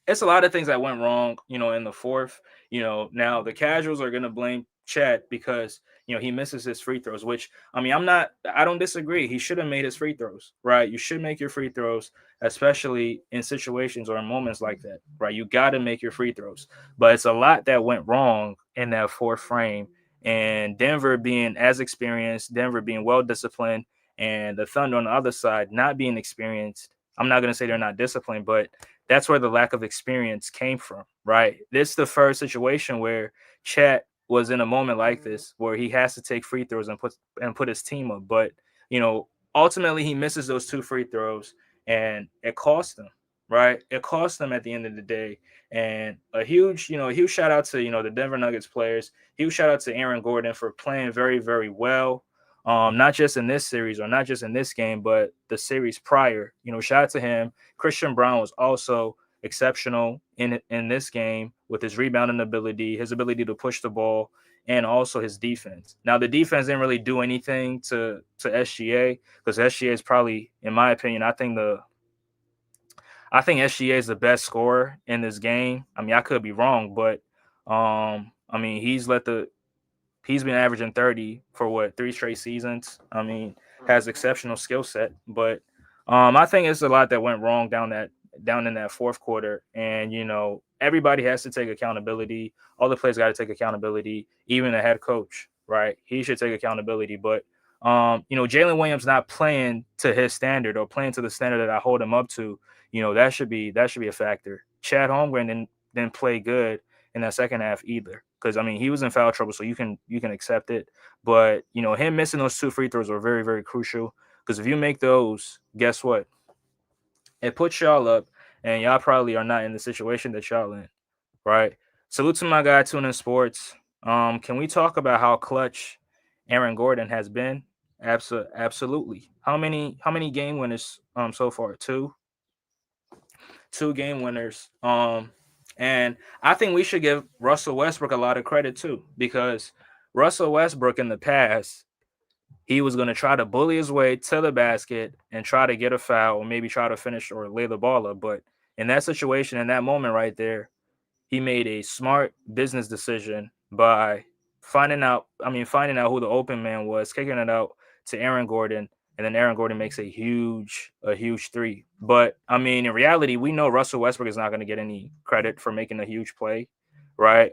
it's a lot of things that went wrong, in the fourth. Now the casuals are gonna blame Chet because he misses his free throws, which I mean I don't disagree. He should have made his free throws, right? You should make your free throws, especially in situations or in moments like that, right? You gotta make your free throws. But it's a lot that went wrong in that fourth frame. And Denver being as experienced, Denver being well disciplined, and the Thunder on the other side not being experienced. I'm not gonna say they're not disciplined, but that's where the lack of experience came from, right? This is the first situation where Chet was in a moment like this where he has to take free throws and put his team up. But ultimately he misses those two free throws, and it cost him, right? It cost them at the end of the day. And a huge shout out to the Denver Nuggets players. Huge shout out to Aaron Gordon for playing very, very well. Not just in this series or not just in this game, but the series prior. Shout out to him. Christian Brown was also exceptional in this game with his rebounding ability, his ability to push the ball, and also his defense. Now the defense didn't really do anything to SGA because SGA is probably, in my opinion, I think SGA is the best scorer in this game. I mean, I could be wrong, but I mean, he's been averaging 30 for what, three straight seasons. I mean, has exceptional skill set, but I think it's a lot that went wrong down in that fourth quarter, and everybody has to take accountability. All the players got to take accountability, even the head coach, right? He should take accountability, but Jalen Williams not playing to his standard or playing to the standard that I hold him up to. That should be a factor. Chad Holmgren didn't play good in that second half either. Because I mean, he was in foul trouble, so you can accept it. But him missing those two free throws were very, very crucial. Because if you make those, guess what? It puts y'all up, and y'all probably are not in the situation that y'all in, right? Salute to my guy Tuning Sports. Can we talk about how clutch Aaron Gordon has been? Absolutely. How many game winners so far? Two game winners. And I think we should give Russell Westbrook a lot of credit too, because Russell Westbrook in the past, he was going to try to bully his way to the basket and try to get a foul or maybe try to finish or lay the ball up. But in that situation, in that moment right there, he made a smart business decision by finding out who the open man was, kicking it out to Aaron Gordon, and then Aaron Gordon makes a huge three. But I mean, in reality, we know Russell Westbrook is not going to get any credit for making a huge play, right?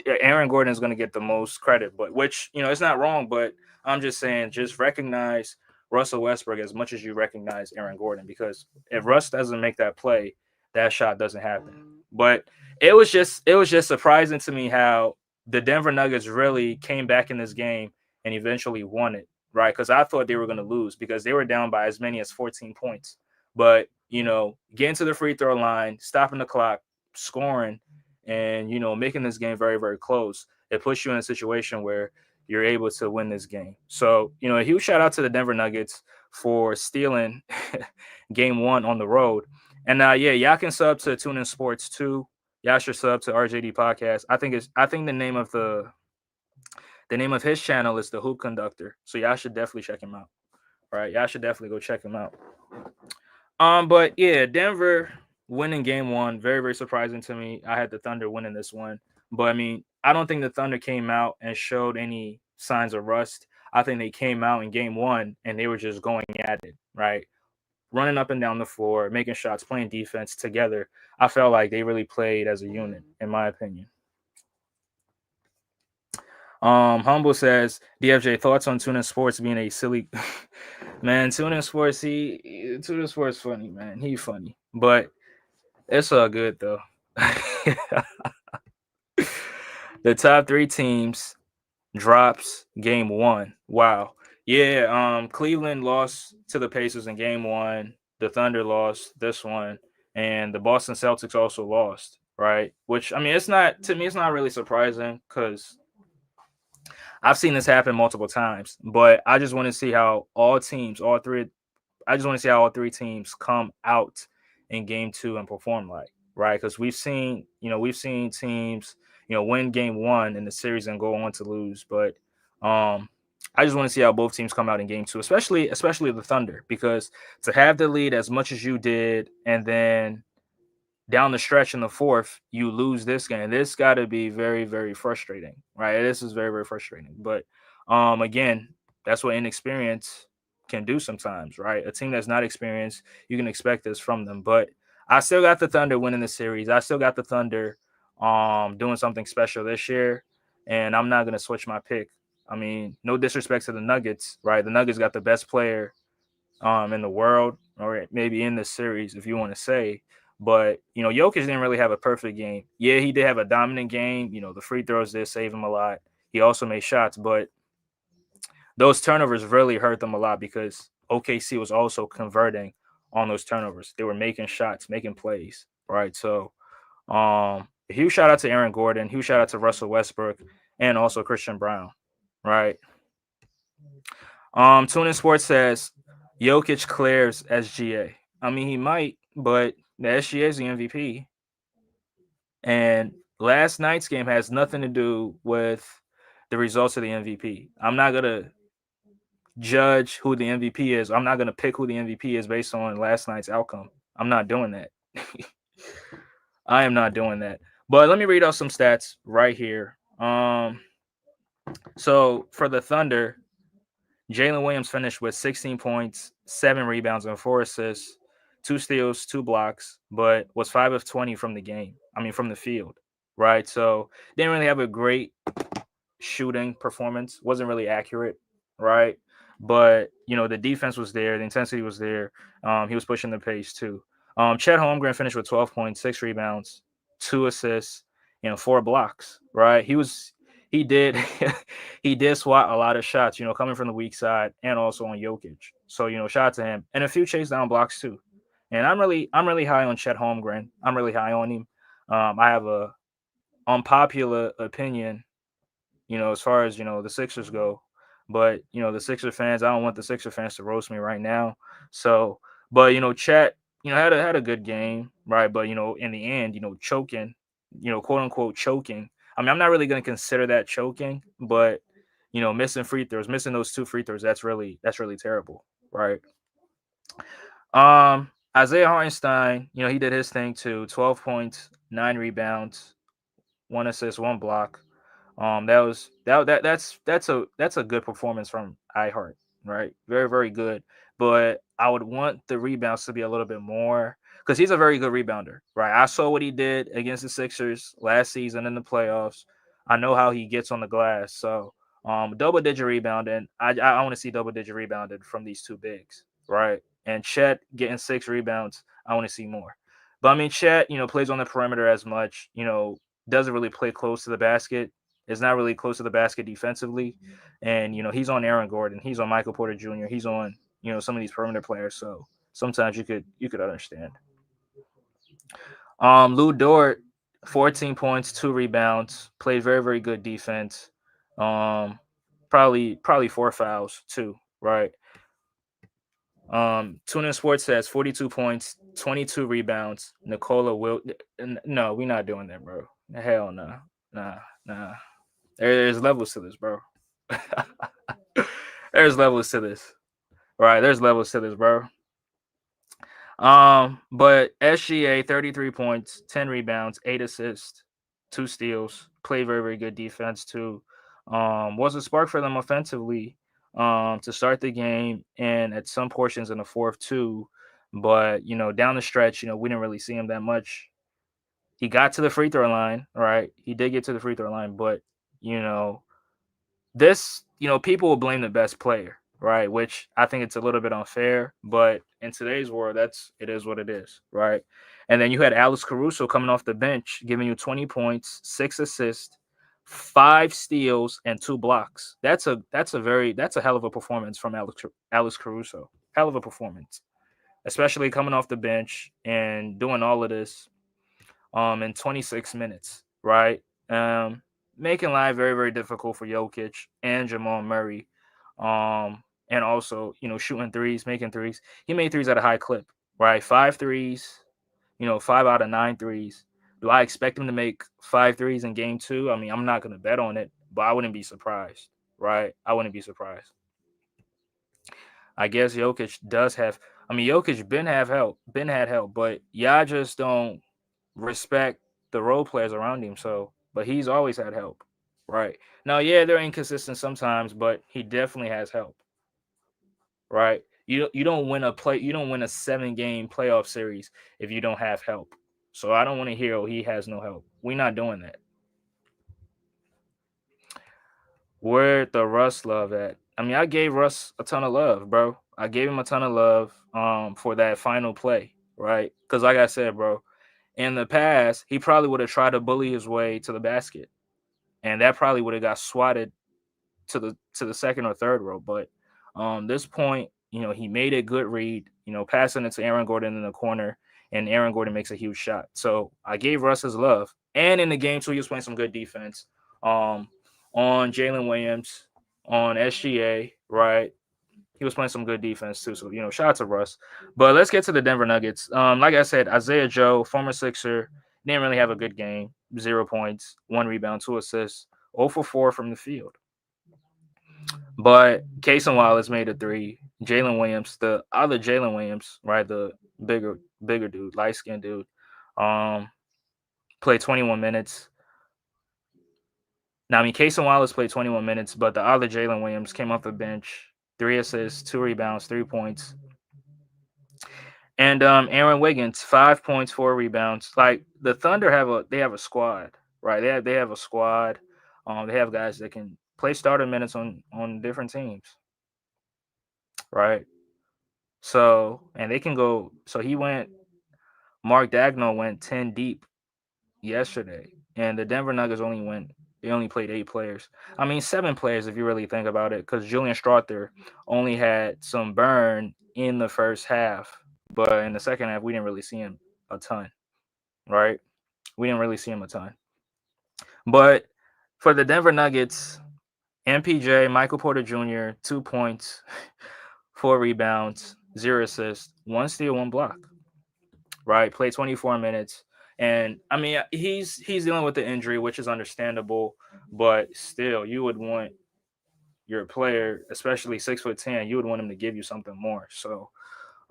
Aaron Gordon is going to get the most credit, but which it's not wrong. But I'm just saying, just recognize Russell Westbrook as much as you recognize Aaron Gordon, because if Russ doesn't make that play, that shot doesn't happen. But it was just surprising to me how the Denver Nuggets really came back in this game and eventually won it, right? Because I thought they were going to lose because they were down by as many as 14 points. But getting to the free throw line, stopping the clock, scoring, and making this game very, very close, it puts you in a situation where you're able to win this game. So a huge shout out to the Denver Nuggets for stealing game one on the road. And yeah, y'all can sub to TuneIn Sports too. Y'all should sub to RJD Podcast. I think the name of his channel is the Hoop Conductor. So y'all should definitely check him out. All right, y'all should definitely go check him out. But yeah, Denver winning game one, very, very surprising to me. I had the Thunder winning this one. But I mean, I don't think the Thunder came out and showed any signs of rust. I think they came out in game one and they were just going at it, right? Running up and down the floor, making shots, playing defense together. I felt like they really played as a unit, in my opinion. Humble says, DFJ, thoughts on Tuna Sports being a silly man. Tuna Sports funny, man. He funny. But it's all good though. The top three teams drops game one. Wow. Yeah, Cleveland lost to the Pacers in game one. The Thunder lost this one, and the Boston Celtics also lost, right? Which I mean, it's not really surprising because I've seen this happen multiple times. But I just want to see how I just want to see how all three teams come out in game two and perform like, right? Because we've seen teams, win game one in the series and go on to lose. But um, I just want to see how both teams come out in game two, especially the Thunder, because to have the lead as much as you did, and then down the stretch in the fourth, you lose this game. This got to be very, very frustrating, right? This is very, very frustrating. But again, that's what inexperience can do sometimes, right? A team that's not experienced, you can expect this from them. But I still got the Thunder winning the series. I still got the Thunder doing something special this year, and I'm not gonna switch my pick. I mean, no disrespect to the Nuggets, right? The Nuggets got the best player in the world, or maybe in this series, if you want to say. But Jokic didn't really have a perfect game. Yeah, he did have a dominant game. The free throws did save him a lot. He also made shots, but those turnovers really hurt them a lot because OKC was also converting on those turnovers. They were making shots, making plays, right? So, huge shout out to Aaron Gordon, huge shout out to Russell Westbrook, and also Christian Brown, right? TuneIn Sports says Jokic clears SGA. I mean, he might, but the SGA is the MVP. And last night's game has nothing to do with the results of the MVP. I'm not going to judge who the MVP is. I'm not going to pick who the MVP is based on last night's outcome. I'm not doing that. I am not doing that. But let me read out some stats right here. So for the Thunder, Jalen Williams finished with 16 points, 7 rebounds, and 4 assists, 2 steals, 2 blocks, but was 5 of 20 from the game. I mean, from the field, right? So didn't really have a great shooting performance. Wasn't really accurate, right? But the defense was there, the intensity was there. He was pushing the pace too. Chet Holmgren finished with 12 points, 6 rebounds, 2 assists, 4 blocks. Right? He did he did swat a lot of shots. Coming from the weak side and also on Jokic. So shout out to him and a few chase down blocks too. And I'm really high on Chet Holmgren. I'm really high on him. I have a unpopular opinion as far as the Sixers go. But the Sixer fans, I don't want the Sixer fans to roast me right now. So, but Chet, had a good game, right? But in the end, choking, quote unquote choking. I mean, I'm not really going to consider that choking, but missing free throws, missing those 2 free throws, that's really terrible, right? Isaiah Hartenstein, he did his thing too. 12 points, 9 rebounds, 1 assist, 1 block. That's a good performance from iHeart, right? Very, very good. But I would want the rebounds to be a little bit more because he's a very good rebounder, right? I saw what he did against the Sixers last season in the playoffs. I know how he gets on the glass. So double digit rebounding. I want to see double digit rebounded from these 2 bigs, right? And Chet getting 6 rebounds. I want to see more. But I mean, Chet, plays on the perimeter as much, doesn't really play close to the basket, is not really close to the basket defensively. And, he's on Aaron Gordon. He's on Michael Porter Jr. He's on, some of these perimeter players. So sometimes you could understand. Lou Dort, 14 points, 2 rebounds, played very, very good defense. Um, probably 4 fouls too, right? TuneIn Sports says 42 points, 22 rebounds. Nikola will. No, we're not doing that, bro. Hell no. Nah. There's levels to this, bro. There's levels to this. Right, there's levels to this, bro. But SGA 33 points, 10 rebounds, 8 assists, 2 steals, played very, very good defense too. Was a spark for them offensively to start the game and at some portions in the fourth too. But down the stretch, we didn't really see him that much. He got to the free throw line, right? He did get to the free throw line, but you know, this, people will blame the best player, right? Which I think it's a little bit unfair, but in today's world, it is what it is, right? And then you had Alex Caruso coming off the bench, giving you 20 points, 6 assists, 5 steals, and 2 blocks. That's a hell of a performance from Alex Caruso. Hell of a performance, especially coming off the bench and doing all of this in 26 minutes, right? Making life very, very difficult for Jokic and Jamal Murray. And also, shooting threes, making threes. He made threes at a high clip, right? 5 threes, 5 out of 9 threes. Do I expect him to make 5 threes in game two? I mean, I'm not going to bet on it, but I wouldn't be surprised, right? I wouldn't be surprised. I guess Jokic does have. I mean, Jokic been had help, but y'all just don't respect the role players around him. So, but he's always had help, right? Now, yeah, they're inconsistent sometimes, but he definitely has help, right? You don't win a play. You don't win a 7 game playoff series if you don't have help. So I don't want to hear, oh, he has no help. We're not doing that. Where the Russ love at? I mean, I gave Russ a ton of love, bro. I gave him a ton of love for that final play, right? Because like I said, bro, in the past, he probably would have tried to bully his way to the basket, and that probably would have got swatted to the second or third row. But this point, he made a good read, passing it to Aaron Gordon in the corner, and Aaron Gordon makes a huge shot. So I gave Russ his love. And in the game too, he was playing some good defense. Um, on Jalen Williams, on SGA, right? He was playing some good defense too. So, shout out to Russ. But let's get to the Denver Nuggets. Like I said, Isaiah Joe, former Sixer, didn't really have a good game. 0 points, 1 rebound, 2 assists, 0 for 4 from the field. But Casey Wallace made a three. Jalen Williams, the other Jalen Williams, right, the bigger dude, light skinned dude, um, played 21 minutes. Now, I mean, Casey Wallace played 21 minutes, but the other Jalen Williams came off the bench, 3 assists, 2 rebounds, 3 points. And Aaron Wiggins, 5 points, 4 rebounds. Like the Thunder have a squad, right? They have a squad. They have guys that can play starter minutes on different teams, right? So and they can go. So he went. Mark Dagnall went 10 deep yesterday, and the Denver Nuggets only went. They only played 8 players. I mean, 7 players if you really think about it, because Julian Strawther only had some burn in the first half, but in the second half we didn't really see him a ton, right? We didn't really see him a ton. But for the Denver Nuggets, MPJ, Michael Porter Jr., 2 points, 4 rebounds, 0 assists, 1 steal, 1 block. Right, played 24 minutes, and I mean he's dealing with the injury, which is understandable, but still, you would want your player, especially 6'10", you would want him to give you something more. So,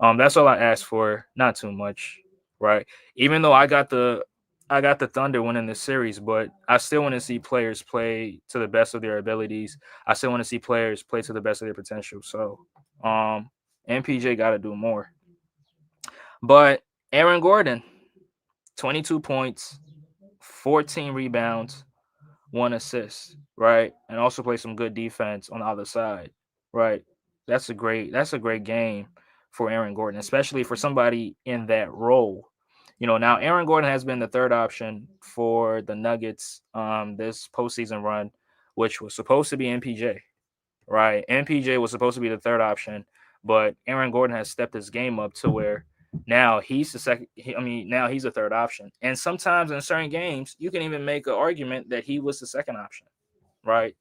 that's all I asked for, not too much, right? Even though I got the Thunder winning this series, but I still want to see players play to the best of their abilities. I still want to see players play to the best of their potential. So, MPJ got to do more. But Aaron Gordon, 22 points, 14 rebounds, 1 assist, right? And also play some good defense on the other side, right? That's a great game for Aaron Gordon, especially for somebody in that role. Now Aaron Gordon has been the third option for the Nuggets this postseason run, which was supposed to be MPJ, right? MPJ was supposed to be the third option, but Aaron Gordon has stepped his game up to where now he's the second. Now he's a third option. And sometimes in certain games, you can even make an argument that he was the second option, right?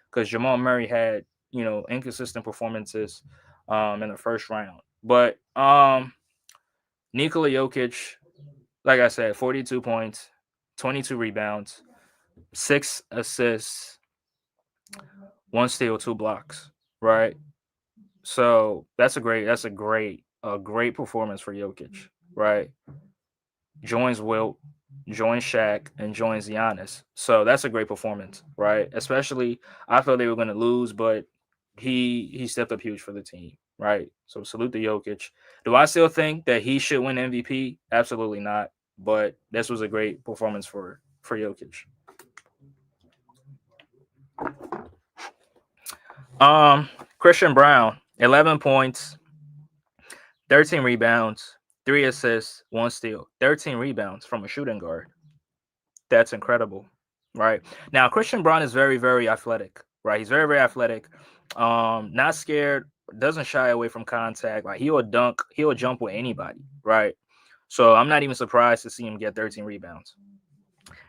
Because Jamal Murray had inconsistent performances in the first round. But Nikola Jokic, like I said, 42 points, 22 rebounds, 6 assists, 1 steal, 2 blocks, right? So that's a great performance for Jokic, right? Joins Wilt, joins Shaq, and joins Giannis. So that's a great performance, right? Especially I thought they were going to lose, but he stepped up huge for the team, right? So salute to Jokic. Do I still think that he should win MVP? Absolutely not. But this was a great performance for Jokic. Christian Brown, 11 points, 13 rebounds, 3 assists, 1 steal, 13 rebounds from a shooting guard. That's incredible, right? Now, Christian Brown is very, very athletic, right? He's very, very athletic. Not scared, doesn't shy away from contact. Like he'll dunk, he'll jump with anybody, right? So I'm not even surprised to see him get 13 rebounds.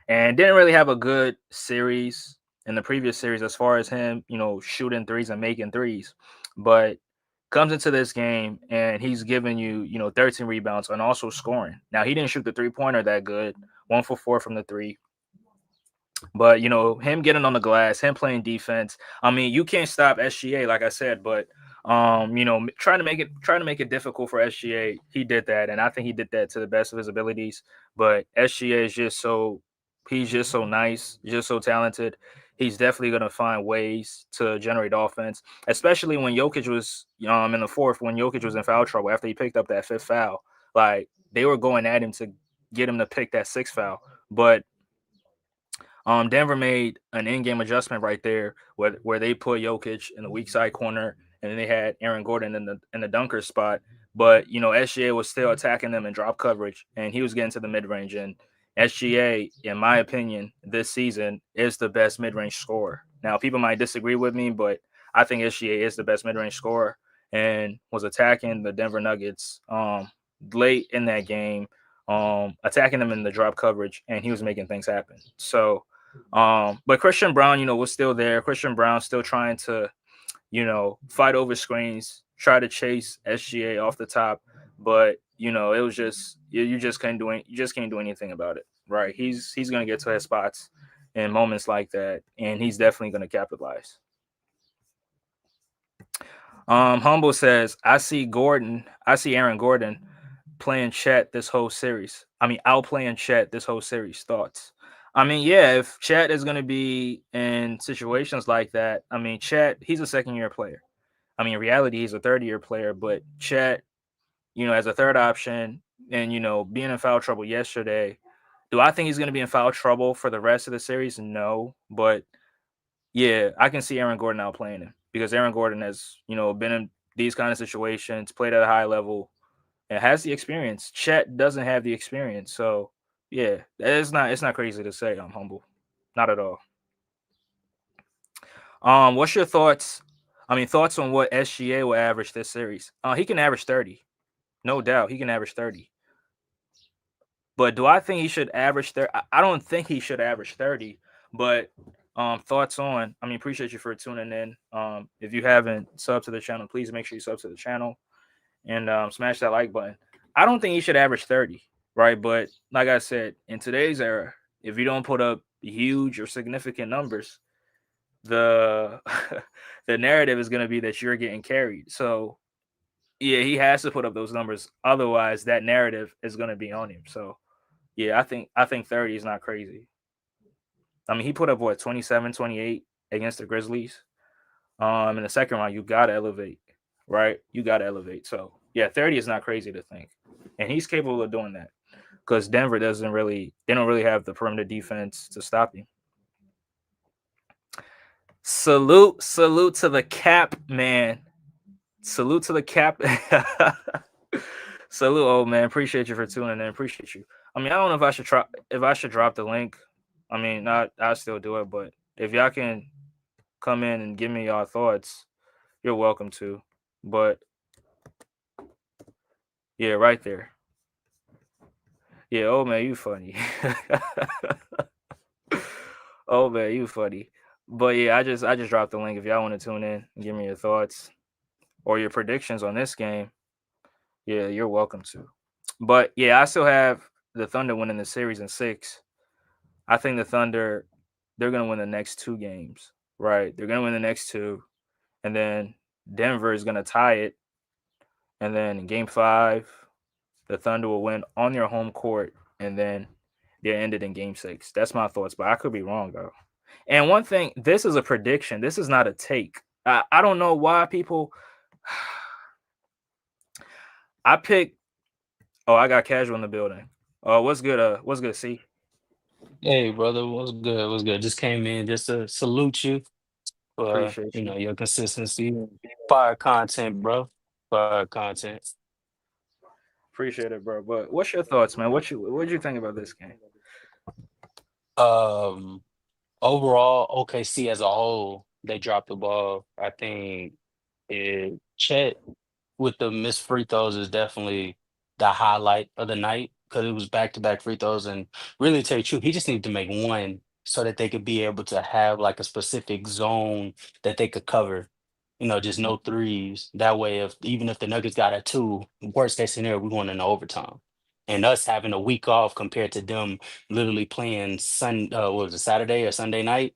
And didn't really have a good series in the previous series as far as him, shooting threes and making threes. But comes into this game and he's giving you, 13 rebounds and also scoring. Now he didn't shoot the 3-pointer that good, 1 for 4 from the three. But him getting on the glass, him playing defense. I mean, you can't stop SGA, like I said, but trying to make it difficult for SGA. He did that, and I think he did that to the best of his abilities. But SGA is he's just so nice, just so talented. He's definitely gonna find ways to generate offense, especially when Jokic was in the fourth, when Jokic was in foul trouble after he picked up that fifth foul. Like they were going at him to get him to pick that sixth foul, but Denver made an in-game adjustment right there, where they put Jokic in the weak side corner, and then they had Aaron Gordon in the dunker spot. But SGA was still attacking them in drop coverage, and he was getting to the mid range. And SGA, in my opinion, this season is the best mid range scorer. Now, people might disagree with me, but I think SGA is the best mid range scorer, and was attacking the Denver Nuggets late in that game, attacking them in the drop coverage, and he was making things happen. So but Christian Brown, was still there. Christian Brown still trying to, fight over screens, try to chase SGA off the top, but it was just you just couldn't do you just can't do anything about it, right? He's gonna get to his spots in moments like that, and he's definitely gonna capitalize. Humble says, I see Aaron Gordon playing Chet this whole series. I mean, outplaying Chet this whole series. Thoughts? I mean, yeah, if Chet is going to be in situations like that, I mean, Chet, he's a second year player. I mean, in reality, he's a third-year player, but Chet, as a third option and, being in foul trouble yesterday, do I think he's going to be in foul trouble for the rest of the series? No. But yeah, I can see Aaron Gordon outplaying him because Aaron Gordon has, been in these kind of situations, played at a high level, and has the experience. Chet doesn't have the experience, so yeah, it's not crazy to say I'm humble, not at all. What's your thoughts? I mean, thoughts on what SGA will average this series? He can average 30, no doubt. He can average 30, but do I think he should average 30? I don't think he should average 30. But thoughts on? I mean, appreciate you for tuning in. If you haven't subbed to the channel, please make sure you sub to the channel and smash that like button. I don't think he should average 30, right? But like I said, in today's era, if you don't put up huge or significant numbers, the the narrative is going to be that you're getting carried. So yeah, he has to put up those numbers. Otherwise, that narrative is going to be on him. So yeah, I think 30 is not crazy. I mean, he put up what 27, 28 against the Grizzlies. In the second round, you gotta elevate, right? You gotta elevate. So yeah, 30 is not crazy to think, and he's capable of doing that because Denver they don't really have the perimeter defense to stop him. Salute to the cap man. Salute to the cap. Salute, old man. Appreciate you for tuning in. Appreciate you. I mean, I don't know if I should drop the link. I mean, not I still do it, but if y'all can come in and give me your thoughts, you're welcome to. But yeah, right there. Yeah, oh man, you funny. Oh man, you funny. But yeah, I just dropped the link if y'all want to tune in and give me your thoughts or your predictions on this game. Yeah, you're welcome to. But yeah, I still have the Thunder winning the series in six. I think the Thunder they're gonna win the next two games. Right. They're gonna win the next two. And then Denver is gonna tie it. And then in game five, the Thunder will win on their home court, and then they ended in game six. That's my thoughts, but I could be wrong though. And one thing, this is a prediction. This is not a take. I don't know why people. I picked. Oh, I got casual in the building. Oh, what's good? What's good? See, Hey, brother, what's good? What's good? Just came in just to salute you for, appreciate you. your consistency and fire content, bro. Fire content. Appreciate it, bro. But what's your thoughts, man? What you think about this game? Um, Overall, OKC as a whole, they dropped the ball. I think Chet with the missed free throws is definitely the highlight of the night because it was back-to-back free throws. And really, to tell you the truth, he just needed to make one so that they could be able to have like a specific zone that they could cover. Just Mhm. no threes. That way, if even if the Nuggets got a two, worst case scenario, we going into overtime. and us having a week off compared to them literally playing what was it, Saturday or Sunday night,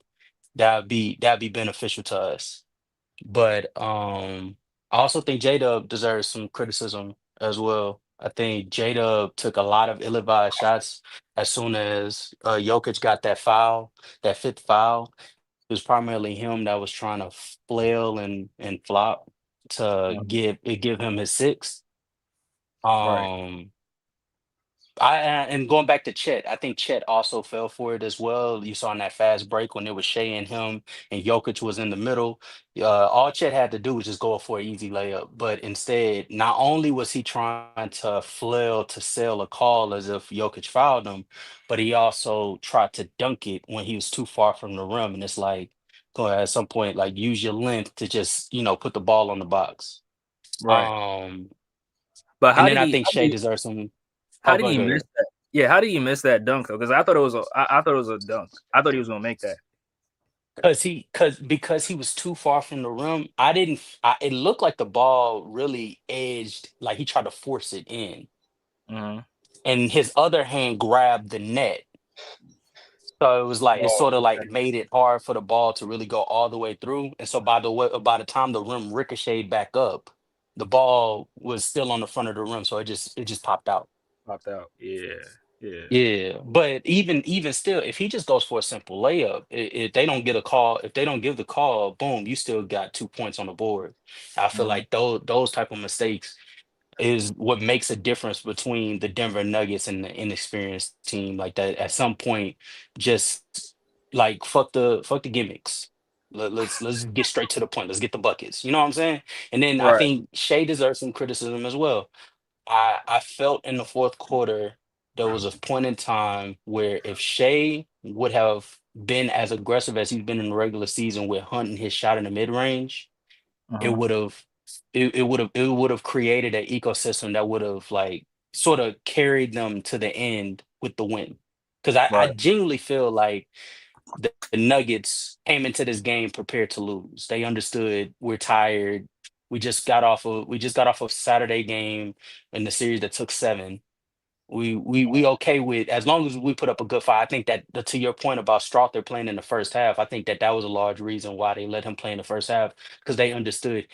that'd be beneficial to us. But I also think J-Dub deserves some criticism as well. I think J-Dub took a lot of ill-advised shots as soon as Jokic got that foul, that fifth foul. It was primarily him that was trying to flail and flop to Mhm. give him his sixth. Right. Um, and going back to Chet, I think Chet also fell for it as well. You saw in that fast break when it was Shea and him, and Jokic was in the middle. All Chet had to do was just go for an easy layup. But instead, not only was he trying to flail to sell a call as if Jokic fouled him, but he also tried to dunk it when he was too far from the rim. And it's like, go ahead, at some point, like use your length to just put the ball on the box. Right. Um, But and then I think Shea deserves some. how Oh, did he go miss ahead. that? Yeah, how did he miss that dunk though? Because I thought it was I thought it was a dunk. I thought he was gonna make that. Because he was too far from the rim. I didn't. It looked like the ball really edged, like he tried to force it in, Hmm. and his other hand grabbed the net. So it was like it Oh, sort of like okay. made it hard for the ball to really go all the way through. And so by the time the rim ricocheted back up, the ball was still on the front of the rim. So it just popped out. Popped out. Yeah. Yeah. Yeah, but even still, if he just goes for a simple layup, if they don't get a call, if they don't give the call, boom, you still got 2 points on the board. I feel Hmm. like those type of mistakes is what makes a difference between the Denver Nuggets and the inexperienced team. Like that, at some point, just like fuck the gimmicks. Let's get straight to the point. Let's get the buckets. You know what I'm saying? And then I Right. think Shea deserves some criticism as well. I felt in the fourth quarter there was a point in time where if Shea would have been as aggressive as he's been in the regular season with hunting his shot in the mid range, it Hmm. would have it would have created an ecosystem that would have like sort of carried them to the end with the win. Because I Right. genuinely feel like the Nuggets came into this game prepared to lose. They understood we're tired. We just got off of Saturday game in the series that took seven. We okay with as long as we put up a good fight. I think that to your point about Strother playing in the first half, I think that was a large reason why they let him play in the first half because they understood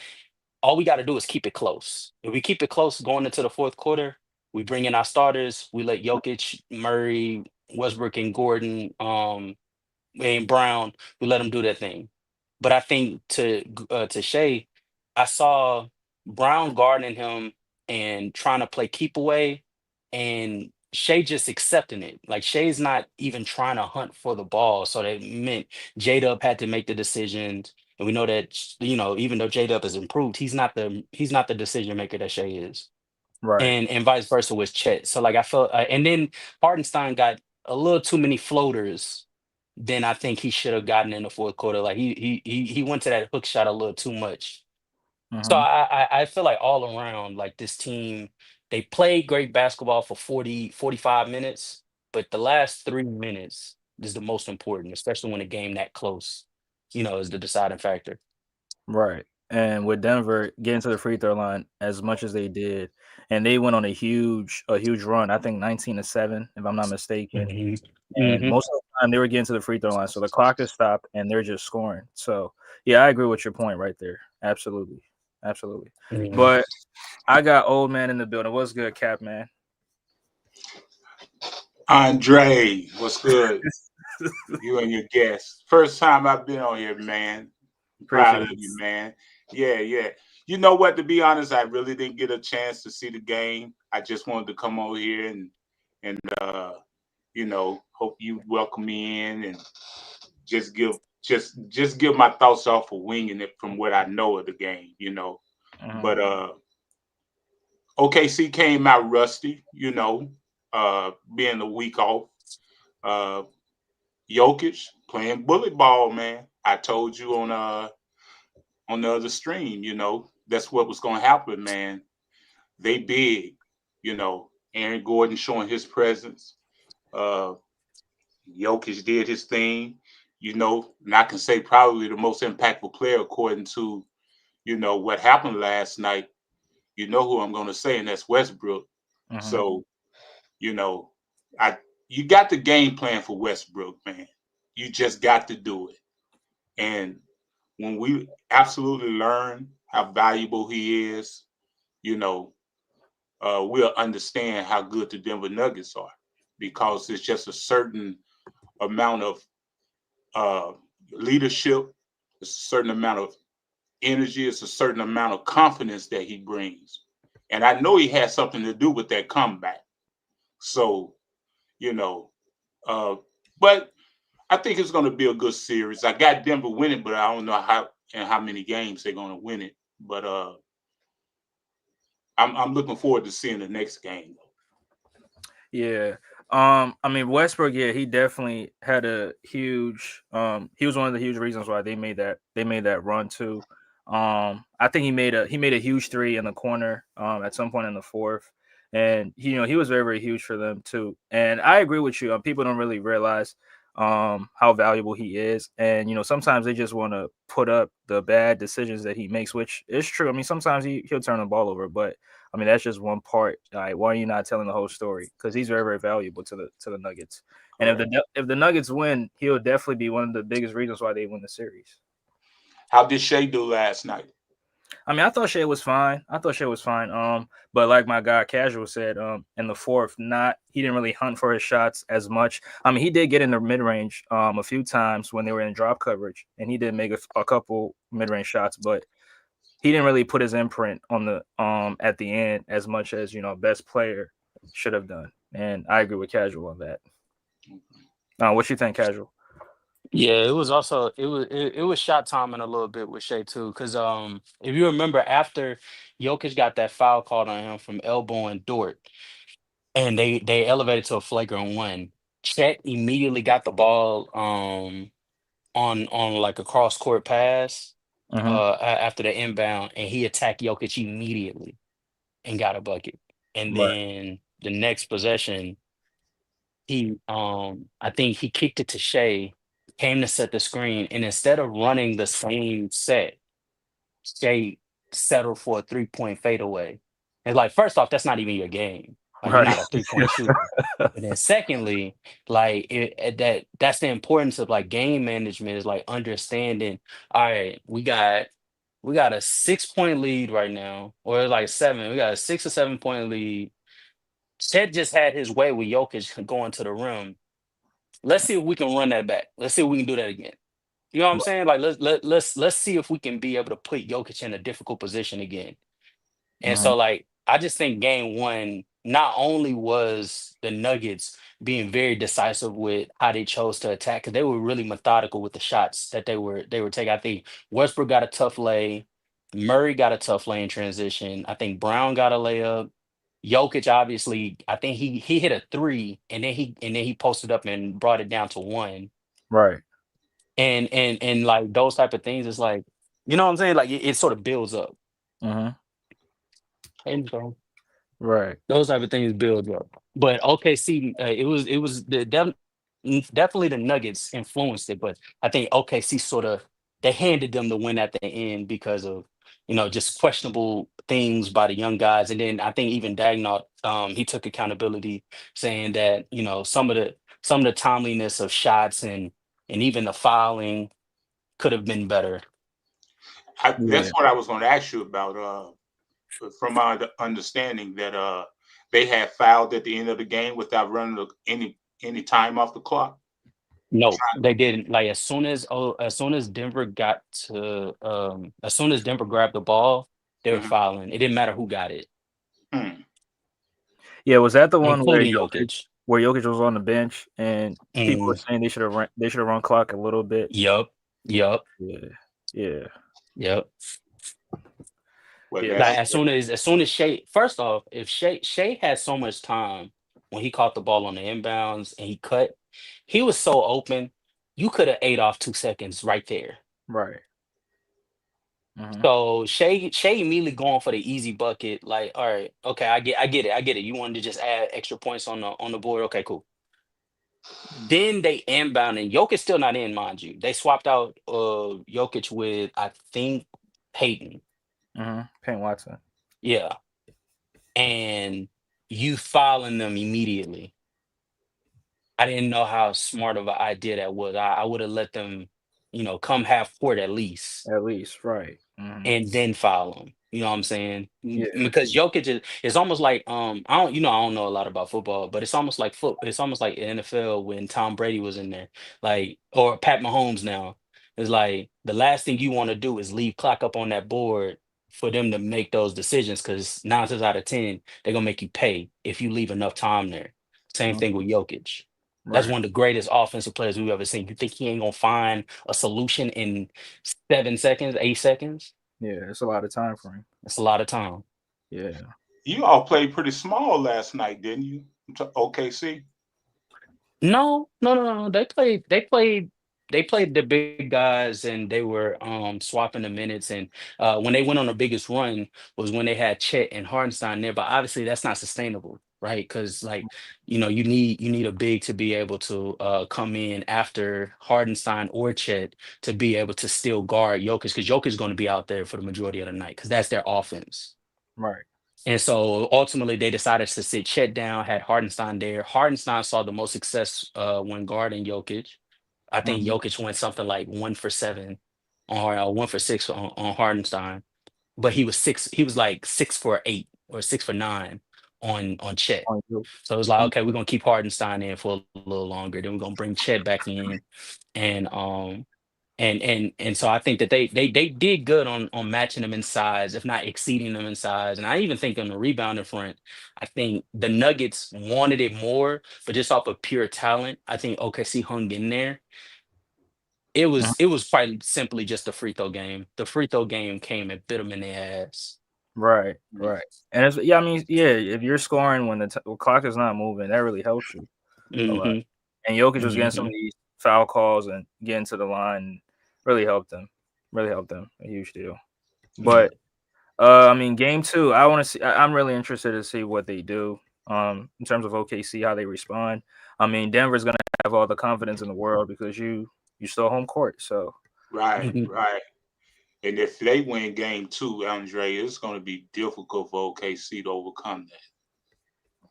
all we got to do is keep it close. If we keep it close going into the fourth quarter, we bring in our starters. We let Jokic, Murray, Westbrook, and Gordon, and Brown, we let them do their thing. But I think to Shea, I saw Brown guarding him and trying to play keep away, and Shea just accepting it. Like Shea's not even trying to hunt for the ball, so that meant J Dub had to make the decisions. And we know that even though J Dub has improved, he's not the decision maker that Shea is, Right. and vice versa with Chet. So like I felt, and then Hardenstein got a little too many floaters than I think he should have gotten in the fourth quarter. Like he went to that hook shot a little too much. So Hmm. I feel like all around, like this team, they played great basketball for 45 minutes, but the last 3 minutes is the most important, especially when a game that close, is the deciding factor. Right. And with Denver getting to the free throw line as much as they did, and they went on a huge run. I think 19-7, if I'm not mistaken. Hmm. And Hmm. most of the time they were getting to the free throw line, so the clock is stopped and they're just scoring. So yeah, I agree with your point right there. Absolutely, absolutely. Hmm. But I got old man in the building. What's good, Cap man? Andre, what's good? You and your guest. First time I've been on here, man. Proud Appreciate of it. you, man. Yeah, yeah. You know what? To be honest, I really didn't get a chance to see the game. I just wanted to come over here and hope you welcome me in and just give my thoughts off of winging it from what I know of the game. Hmm. But OKC came out rusty, being a week off. Uh, Jokic playing bullet ball, man. I told you on the other stream, that's what was gonna happen, man. They big. Aaron Gordon showing his presence. Uh Jokic did his thing, and I can say probably the most impactful player according to, what happened last night. You know who I'm gonna say, and that's Westbrook. Hmm. So You know, I you got the game plan for Westbrook, man. You just got to do it. And when we absolutely learn how valuable he is, you know, we'll understand how good the Denver Nuggets are because it's just a certain amount of uh, leadership, it's a certain amount of energy, it's a certain amount of confidence that he brings. And I know he has something to do with that comeback. So, you know, uh, but I think it's going to be a good series. I got Denver winning, but I don't know how and how many games they're going to win it. But I'm looking forward to seeing the next game. Yeah. I mean Westbrook, yeah, he definitely had a huge he was one of the huge reasons why they made that run too. I think he made a huge three in the corner at some point in the fourth. And he was very, very huge for them too. And I agree with you. People don't really realize how valuable he is. And sometimes they just want to put up the bad decisions that he makes, which is true. I mean, sometimes he'll turn the ball over, but I mean, that's just one part. Like, why are you not telling the whole story? Because he's very, very valuable to the Nuggets. And Correct. if the Nuggets win, he'll definitely be one of the biggest reasons why they win the series. How did Shea do last night? I mean, I thought Shea was fine. I thought Shea was fine. But like my guy Casual said, in the fourth, not he didn't really hunt for his shots as much. I mean, he did get in the mid range a few times when they were in drop coverage, and he did make a couple mid range shots, but he didn't really put his imprint on the at the end as much as best player should have done. And I agree with Casual on that. What you think, Casual? Yeah, it was also it was shot timing a little bit with Shea too, because if you remember after Jokic got that foul called on him from elbowing Dort, and they elevated to a flagrant one, Chet immediately got the ball on like a cross court pass Hmm. after the inbound, and he attacked Jokic immediately and got a bucket, and Right. then the next possession he I think he kicked it to Shea, came to set the screen, and instead of running the same set, Shea settled for a 3-point fadeaway. It's like, first off, that's not even your game. Like, you're Right. not a 3-point shooter. But then secondly, like that's the importance of like game management is like understanding, all right, we got a 6-point lead right now, or like seven. We got a 6 or 7 point lead. Chet just had his way with Jokic going to the rim. Let's see if we can run that back. Let's see if we can do that again. You know what I'm saying? Like let's see if we can be able to put Jokic in a difficult position again. And Hmm. so like I just think game one not only was the Nuggets being very decisive with how they chose to attack, because they were really methodical with the shots that they were taking. I think Westbrook got a tough lay, Murray got a tough lay in transition. I think Brown got a layup. Jokic obviously, I think he hit a three and then he posted up and brought it down to one. Right. And like those type of things, it's like, you know what I'm saying? Like it sort of builds up. Hmm. And so Right. those type of things build up. But OKC, it was definitely the Nuggets influenced it, but I think OKC sort of they handed them the win at the end because of just questionable things by the young guys, and then I think even Dagnall he took accountability, saying that some of the timeliness of shots and even the fouling could have been better. Yeah. That's what I was going to ask you about. From my understanding, that they had fouled at the end of the game without running any time off the clock. No, they didn't. Like as soon as Denver got to as soon as Denver grabbed the ball, they were Mhm. fouling. It didn't matter who got it, Hmm. Yeah. Was that the one including Jokic. Where Jokic was on the bench and people were Mm, saying they should have run clock a little bit? yup, yup, Yeah. Yeah. yup. Well, Yeah. Like as soon as Shea, first off, if Shea had so much time when he caught the ball on the inbounds and he cut, he was so open. You could have ate off 2 seconds right there. Right. Hmm. So Shea immediately going for the easy bucket. Like, all right, okay, I get it. You wanted to just add extra points on the board. Okay, cool. Then they inbound and Jokic still not in, mind you. They swapped out Jokic with I think Peyton. Hmm. Payne Watson. Yeah. And you fouling them immediately. I didn't know how smart of an idea that was. I would have let them, come half court at least At least, right. Hmm. and then foul him. You know what I'm saying? Yeah. Because Jokic is it's almost like I don't know a lot about football, but it's almost like it's almost like NFL when Tom Brady was in there, like or Pat Mahomes now. It's like the last thing you want to do is leave clock up on that board for them to make those decisions because 9 times out of 10, they're gonna make you pay if you leave enough time there. Same thing Mhm. with Jokic. That's Right. one of the greatest offensive players we've ever seen. You think he ain't gonna find a solution in 7 seconds, 8 seconds? Yeah, it's a lot of time frame. That's a lot of time. Yeah. You all played pretty small last night, didn't you? OKC. No, no, no, no. They played the big guys and they were swapping the minutes and when they went on the biggest run was when they had Chet and Hardenstein there, but obviously that's not sustainable, right? Because like, you need a big to be able to come in after Hardenstein or Chet to be able to still guard Jokic because Jokic is going to be out there for the majority of the night because that's their offense. Right. And so ultimately, they decided to sit Chet down, had Hardenstein there. Hardenstein saw the most success when guarding Jokic. I think Hmm. Jokic went something like 1 for 7 on 1 for 6 on Hardenstein, but he was like 6 for 8 or 6 for 9 on Chet. On you. So it was like, Mhm. okay, we're gonna keep Hardenstein in for a little longer. Then we're gonna bring Chet back in, and and so I think that they did good on matching them in size, if not exceeding them in size. And I even think on the rebounding front, I think the Nuggets wanted it more, but just off of pure talent, I think OKC hung in there. It Mhm. was it was quite simply just a free throw game. The free throw game came and bit them in the ass. Right. Right. And it's yeah. I mean, yeah. If you're scoring when the clock is not moving, that really helps you a lot. Hmm. And Jokic was getting some Hmm. of these foul calls and getting to the line, really helped them. Really helped them. A huge deal. Yeah. But I mean, game two, I want to see. I'm really interested to see what they do. In terms of OKC, how they respond. I mean, Denver's gonna have all the confidence in the world because you still home court. So Right, Hmm. right. And if they win game two, Andre, it's going to be difficult for OKC to overcome that.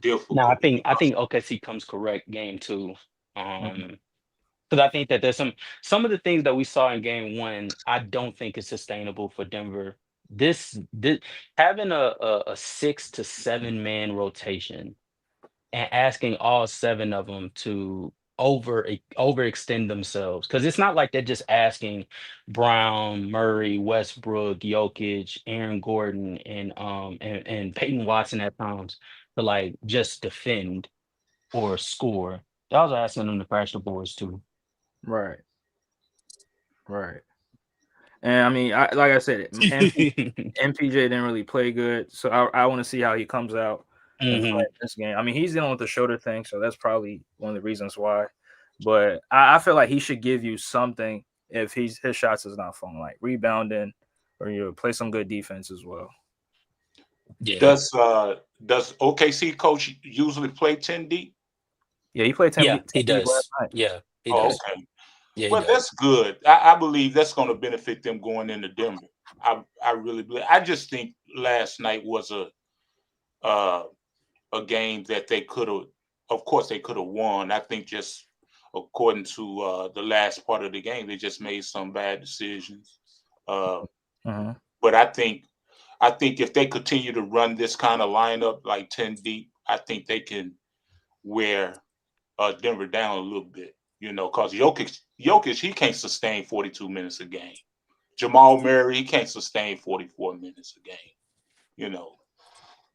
Now I Difficult think I because think OKC comes correct game two. mhm, Um, Because I think that there's some of the things that we saw in game one, I don't think is sustainable for Denver. This having a 6 to 7 man rotation and asking all 7 of them to overextend themselves. Because it's not like they're just asking Brown, Murray, Westbrook, Jokic, Aaron Gordon, and Peyton Watson at times to like just defend or score. They also asking them to crash the boards too. right, right. And I mean, like I said, MPJ didn't really play good, so I want to see how he comes out and play Hmm. this game. I mean, he's dealing with the shoulder thing, so that's probably one of the reasons why. But I feel like he should give you something if his shots is not falling, like rebounding, or you play some good defense as well. Yeah. does OKC coach usually play 10 deep? Yeah, he played 10, Yeah, 10 he deep last does. night. Yeah, he Oh, does. okay. Yeah, he Well, does. that's good. I believe that's going to benefit them going into Denver. I really believe. I just think last night was uh, a game that they could have. Of course, they could have won. I think just according to the last part of the game, they just made some bad decisions. Uh, Hmm. but I think if they continue to run this kind of lineup like 10 deep, I think they can wear Denver down a little bit. Because Jokic, he can't sustain 42 minutes a game. Jamal Murray, he can't sustain 44 minutes a game. You know,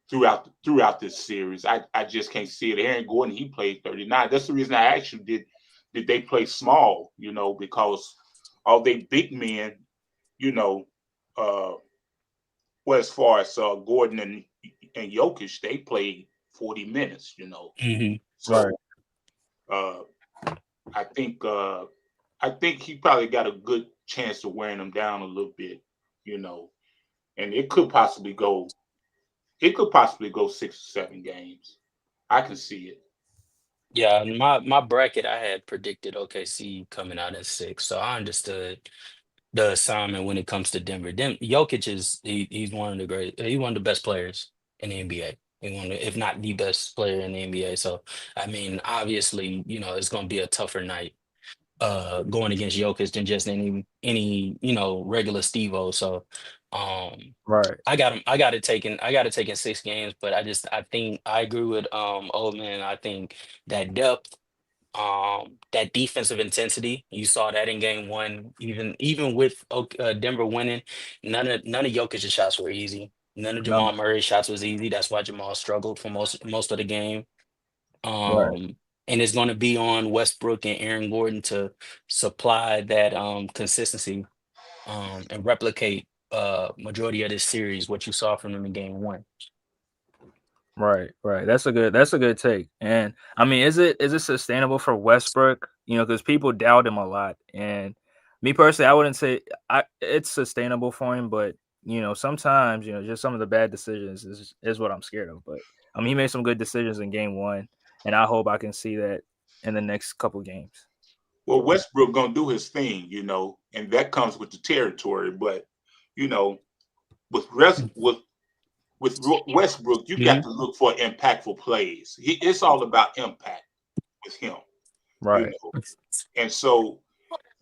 throughout this series, I just can't see it. Aaron Gordon, he played 39. That's the reason I asked you, did they play small? Because all they big men, you know, uh, well, as far as Gordon and Jokic, they played 40 minutes. Hmm. Right. So uh, I think uh, I think he probably got a good chance of wearing them down a little bit, you know, and it could possibly go 6 or 7 games. I can see it. Yeah, and my bracket, I had predicted OKC coming out at 6, so I understood the assignment when it comes to Denver. Jokic he's one of the best players in the NBA. if not the best player in the NBA. So, I mean, obviously, it's going to be a tougher night going against Jokic than just any regular Steve-O. So, um, Right. I got it taking 6 games, but I think I agree with old man. I think that depth, that defensive intensity, you saw that in game one, even with Denver winning, none of Jokic's shots were easy. None of No. Jamal Murray's shots was easy. That's why Jamal struggled for most of the game. Right. Um, and it's going to be on Westbrook and Aaron Gordon to supply that consistency and replicate majority of this series, what you saw from them in game one. Right, right. That's a good take. And I mean, is it sustainable for Westbrook? Because people doubt him a lot. And me personally, I wouldn't say it's sustainable for him, but sometimes, just some of the bad decisions is what I'm scared of. But I mean, he made some good decisions in game one, and I hope I can see that in the next couple games. Well, Westbrook gonna do his thing, and that comes with the territory. But you know, with res- with Westbrook, you got Mhm. to look for impactful plays. It's all about impact with him, you Right. know. And so,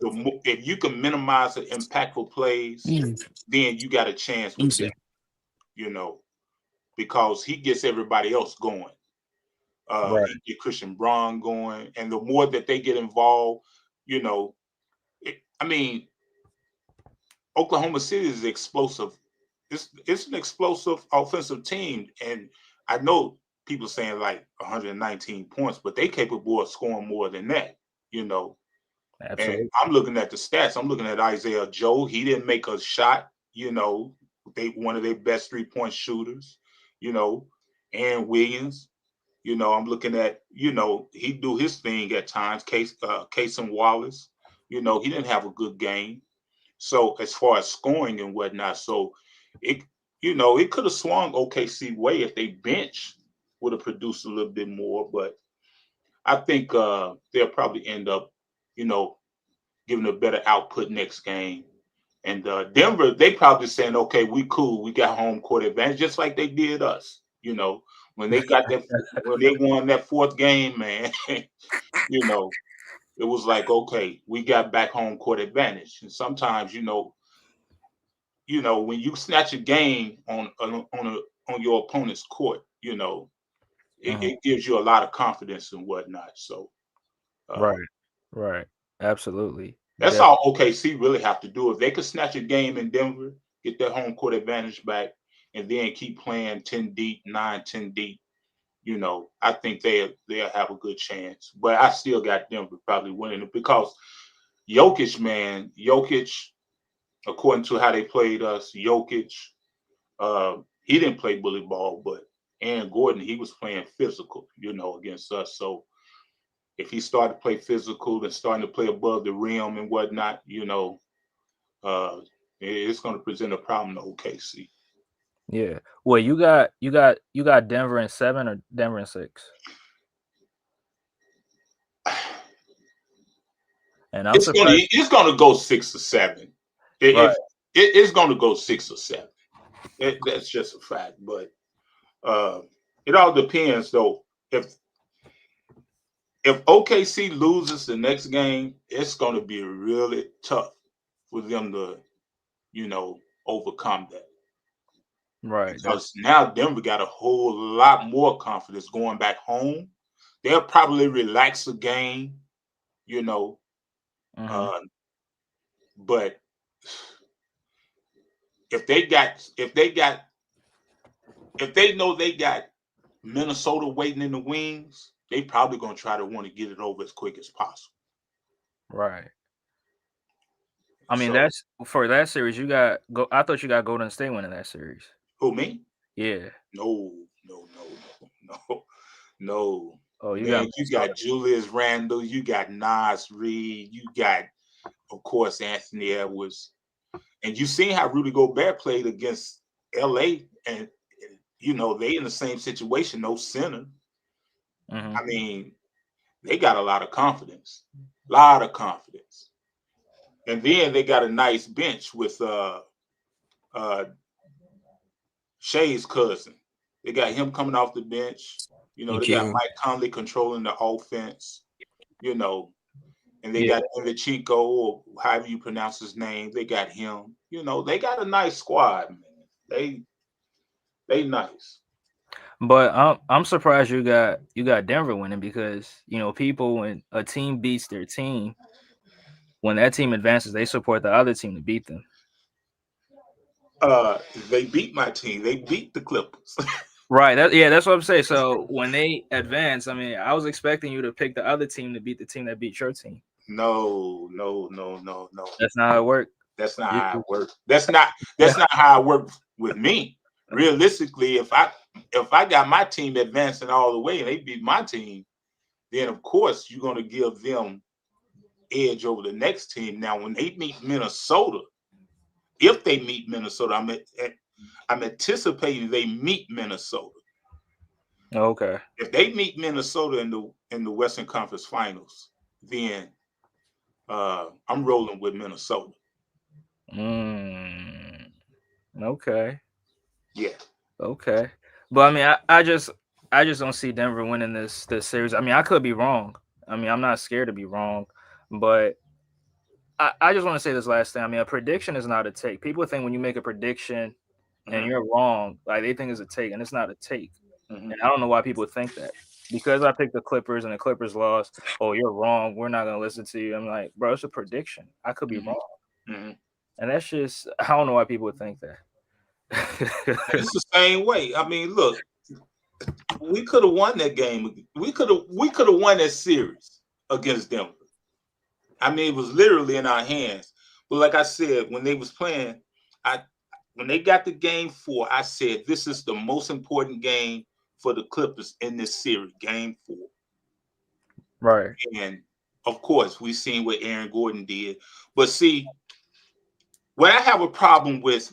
if you can minimize the impactful plays, Mhm. then you got a chance Let me with them, see. you know, because he gets everybody else going. Right. He get Christian Braun going, and the more that they get involved, you know, I mean, Oklahoma City is explosive. It's an explosive offensive team, and I know people saying like 119 points, but they capable of scoring more than that, you know. And Absolutely. I'm looking at the stats. I'm looking at Isaiah Joe. He didn't make a shot, you know. They one of their best 3-point shooters, you know. And Williams, I'm looking at, he do his thing at times. Case and Wallace, he didn't have a good game. So as far as scoring and whatnot, so it it could have swung OKC way if they bench would have produced a little bit more, but I think they'll probably end up, you know, giving a better output next game. And Denver, they probably saying, okay, we cool, we got home court advantage, just like they did us. When they got that, when they won that fourth game, man, you know, it was like, okay, we got back home court advantage. And sometimes, when you snatch a game on your opponent's court, Mhm. it gives you a lot of confidence and whatnot. So uh, Right. Right. Absolutely. that's all OKC really have to do. If they could snatch a game in Denver, get their home court advantage back, and then keep playing 10 deep, 9, 10 deep, I think they'll have a good chance. But I still got Denver probably winning it because Jokic, man, Jokic, according to how they played us, Jokic, he didn't play bully ball, but Aaron Gordon, he was playing physical, against us. So if he started to play physical and starting to play above the rim and whatnot, uh, it's going to present a problem to OKC. Yeah. Well, you got Denver in 7 or Denver in 6? And I'm surprised. It's gonna go 6 or 7. Right. If it's gonna go 6 or 7, that's just a fact. But uh, it all depends, though. If OKC loses the next game, it's gonna be really tough for them to, overcome that Right. That's because now Denver got a whole lot more confidence going back home. They'll probably relax the game, you know, mhm. uh, but if they know they got Minnesota waiting in the wings, they probably gonna try to want to get it over as quick as possible. Right. I mean, So that's for that series. You got go. I thought you got Golden State winning that series. who me? Yeah. No, no, no, no, no, no. Oh, you got Man, you Minnesota. got Julius Randle, you got Nas Reed, you got, of course, Anthony Edwards, and you seen how Rudy Gobert played against LA, and they in the same situation, no center. Hmm. I mean, they got a lot of confidence. And then they got a nice bench with uh Shai's cousin. They got him coming off the bench. And They got Q. Mike Conley controlling the offense. You know, and they Yeah, got Chico, or however you pronounce his name. They got him. They got a nice squad, man. They they nice. but I'm surprised you got Denver winning because people when a team beats their team, when that team advances, they support the other team to beat them. They beat my team. They beat the Clippers. Right. That's what I'm saying. So when they advance, I mean, I was expecting you to pick the other team to beat the team that beat your team. No, no, no, no, no. That's not how it worked. That's not You, how it works. That's not how it works with me. Realistically, if I got my team advancing all the way and they beat my team, then of course you're gonna give them edge over the next team. Now, when they meet Minnesota, if they meet Minnesota, I'm anticipating they meet Minnesota. okay. If they meet Minnesota in the Western Conference Finals, then I'm rolling with Minnesota. Mm, okay. Yeah. Okay. But I mean, I just don't see Denver winning this series. I mean, I could be wrong. I mean, I'm not scared to be wrong, but I just want to say this last thing. I mean, a prediction is not a take. People think when you make a prediction and Mhm, you're wrong, like they think it's a take, and it's not a take. mhm, And I don't know why people think that. Because I picked the Clippers and the Clippers lost. Oh, you're wrong. We're not gonna listen to you. I'm like, bro, it's a prediction. I could be mhm, wrong, mhm. and that's just I don't know why people would think that. It's the same way. I mean, look, we could have won that game. We could have won that series against Denver. I mean, it was literally in our hands. But like I said, when they was playing, I when they got the game four, I said this is the most important game for the Clippers in this series, game four. Right. And of course, we seen what Aaron Gordon did. But see, what I have a problem with,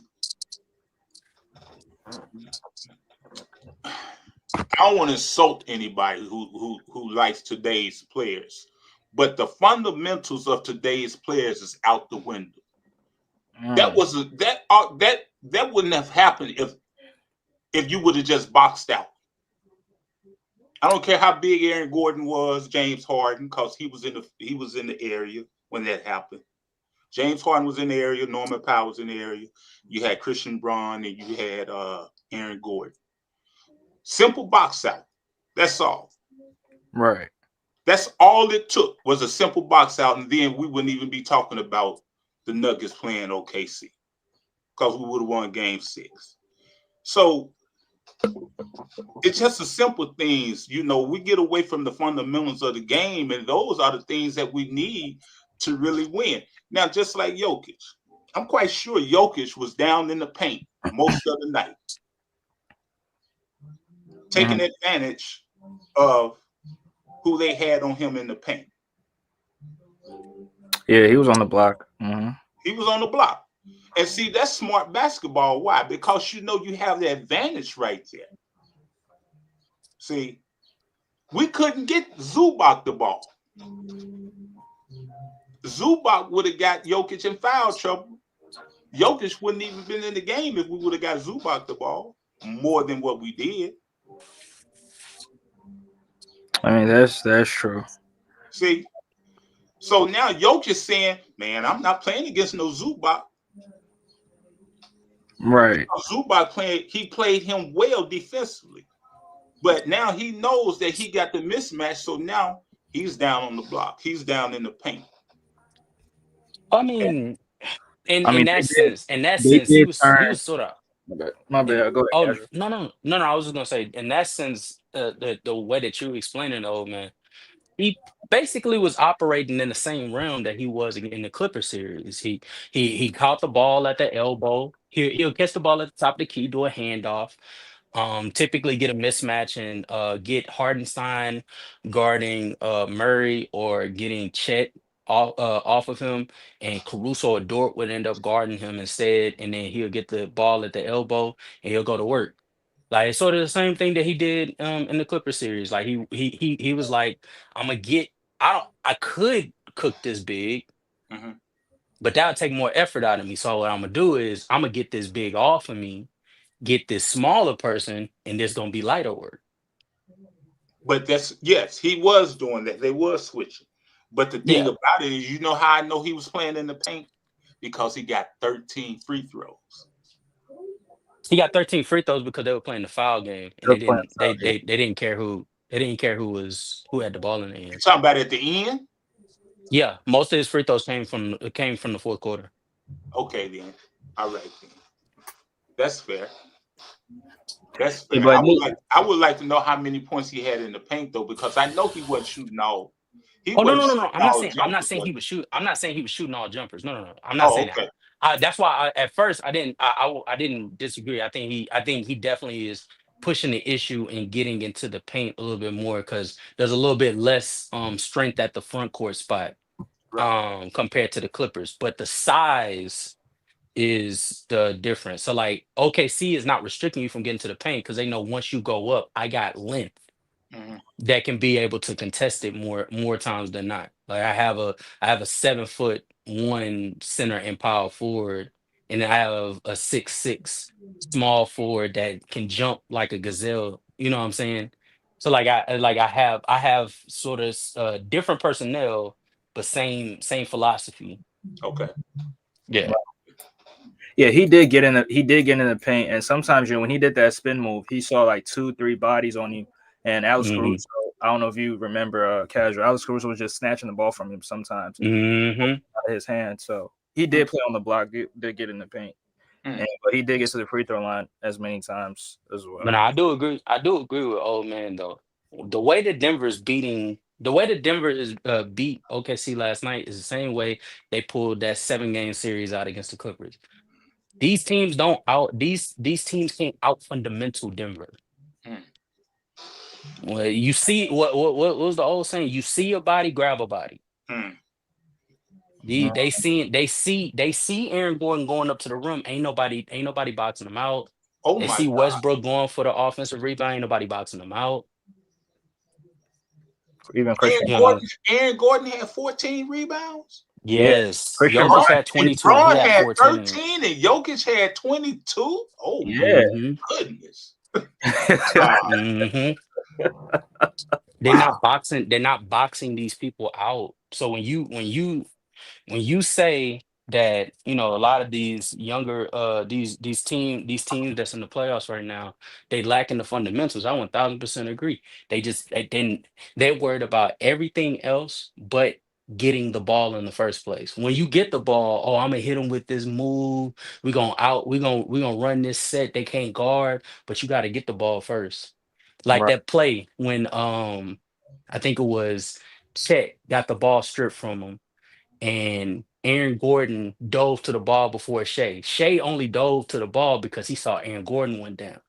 I don't want to insult anybody who likes today's players, but the fundamentals of today's players is out the window. That Mm, was a, that wouldn't have happened if you would have just boxed out. I don't care how big Aaron Gordon was, James Harden, because he was in the area when that happened. James Harden was in the area, Norman Powell was in the area. You had Christian Braun and you had Aaron Gordon. Simple box out. That's all. right. That's all it took was a simple box out, and then we wouldn't even be talking about the Nuggets playing OKC because we would have won Game 6. So it's just the simple things. We get away from the fundamentals of the game, and those are the things that we need to really win. Now, just like Jokic, I'm quite sure Jokic was down in the paint most of the night, taking Hmm. advantage of who they had on him in the paint. Yeah, he was on the block. He was on the block. And see, that's smart basketball. Why? Because you have the advantage right there. See, we couldn't get Zubac the ball. Zubac would have got Jokic in foul trouble. Jokic wouldn't even been in the game if we would have got Zubac the ball more than what we did. I mean, that's true. See, so now Jokic is saying, "Man, I'm not playing against no Zubac." Right. Zubac played him well defensively, but now he knows that he got the mismatch. So now he's down on the block. He's down in the paint. I mean, in I in mean, that sense, in that they sense, he did was he turn. was sort of My bad. My in. bad. Go ahead, Oh casual. no, no, no, no! I was just gonna say, in that sense, the way that you explaining, the old man, he basically was operating in the same realm that he was in the Clipper series. He caught the ball at the elbow. He'll catch the ball at the top of the key, do a handoff. Typically get a mismatch and get Hardenstein guarding Murray or getting Chet off of him, and Caruso or Dort would end up guarding him instead, and then he'll get the ball at the elbow and he'll go to work. Like it's sort of the same thing that he did in the Clipper series. Like he was like, I'm gonna get I could cook this big, Mhm. but that would take more effort out of me. So what I'm gonna do is I'm gonna get this big off of me, get this smaller person, and this gonna be lighter work. But yes, he was doing that. They was switching. But the thing Yeah, about it is, you know how I know he was playing in the paint? Because he got 13 free throws. he got 13 free throws because they were playing the foul game, and They're playing tough, yeah. they didn't care who had the ball in their You hand. talking about at the end? Yeah, most of his free throws came from the fourth quarter. Okay, then. All right, then. That's fair. That's Yeah, fair. but I would like to know how many points he had in the paint though, because I know he wasn't shooting all. He Oh no wasn't no no no! shooting all I'm not jumpers, saying was he he? was shoot. I'm not saying he was shooting all jumpers. No no no! I'm not Oh, saying that. okay. That's why at first I didn't disagree. I think he definitely is pushing the issue and getting into the paint a little bit more because there's a little bit less strength at the front court spot Right. compared to the Clippers, but the size is the difference. So like OKC is not restricting you from getting to the paint because they know once you go up, I got length Mhm. that can be able to contest it more times than not. Like I have a 7'1" center and power forward, and I have a 6'6" small forward that can jump like a gazelle. You know what I'm saying? So I have sort of different personnel, but same philosophy. Okay. Yeah. yeah, he did get in the paint, and sometimes when he did that spin move, he saw like 2, 3 bodies on him. And Alex hmm Caruso, I don't know if you remember casual. Alex Caruso was just snatching the ball from him sometimes hmm out of his hand. So he did play on the block, did get in the paint. Mm. But he did get to the free throw line as many times as But well. I do agree. I do agree with old man though. The way that Denver is beat OKC last night is the same way they pulled that 7 game series out against the Clippers. These teams don't out these teams can't out fundamental Denver. Mm. Well, you see what was the old saying? You see a body, grab a body. Mm. They see Aaron Gordon going up to the rim. Ain't nobody boxing him out. Oh They my see God. Westbrook going for the offensive rebound. Ain't nobody boxing him out. Even Christian You Wood. know, Aaron Gordon had 14 rebounds. Yeah, yes. Christian Wood. Jokic had And 22 and he Braun had had 14. 13 and Jokic had 22. Oh my Yeah. Mm-hmm. goodness. Mm-hmm. Wow. They're not boxing these people out. So when you say that, you know, a lot of these younger these teams that's in the playoffs right now, they lack in the fundamentals. I 1000% agree. They're worried about everything else but getting the ball in the first place. When you get the ball, oh, I'm gonna hit them with this move. We're gonna run this set. They can't guard, but you gotta get the ball first. Like Right. that play when I think it was Chet got the ball stripped from him and Aaron Gordon dove to the ball before Shea. Shea only dove to the ball because he saw Aaron Gordon went down.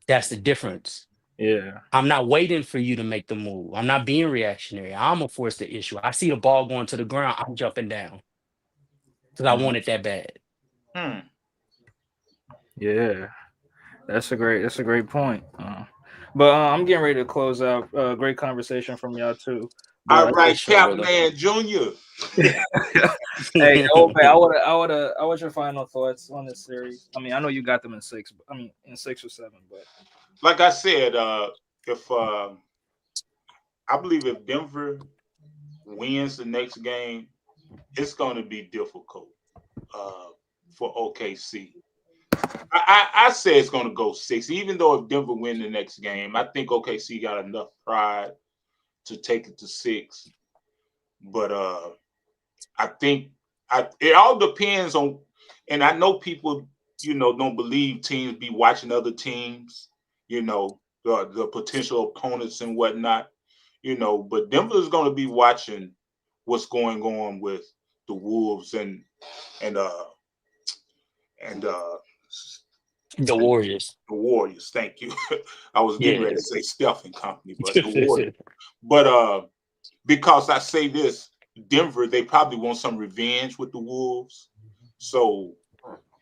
That's the difference. Yeah. I'm not waiting for you to make the move. I'm not being reactionary. I'm gonna force the issue. I see the ball going to the ground. I'm jumping down because I Mhm. want it that bad. Hmm. Yeah. That's a great point. But I'm getting ready to close out. Great conversation from y'all too. All But For right, sure, brother. Capman Jr. hey, oh man, I want your final thoughts on this series. I mean, I know you got them in six. I mean, in 6 or 7, but Like I said, if I believe if Denver wins the next game, it's going to be difficult uh, for OKC. I say it's going to go 6. Even though if Denver win the next game, I think OKC got enough pride to take it to 6. But I think it all depends on, and I know people, don't believe teams be watching other teams, the potential opponents and whatnot, but Denver's going to be watching what's going on with the Wolves and uh and The Warriors. the Warriors. Thank you. I was getting ready Yeah. to say Steph and company, but the Warriors. But because I say this, Denver, they probably want some revenge with the Wolves. So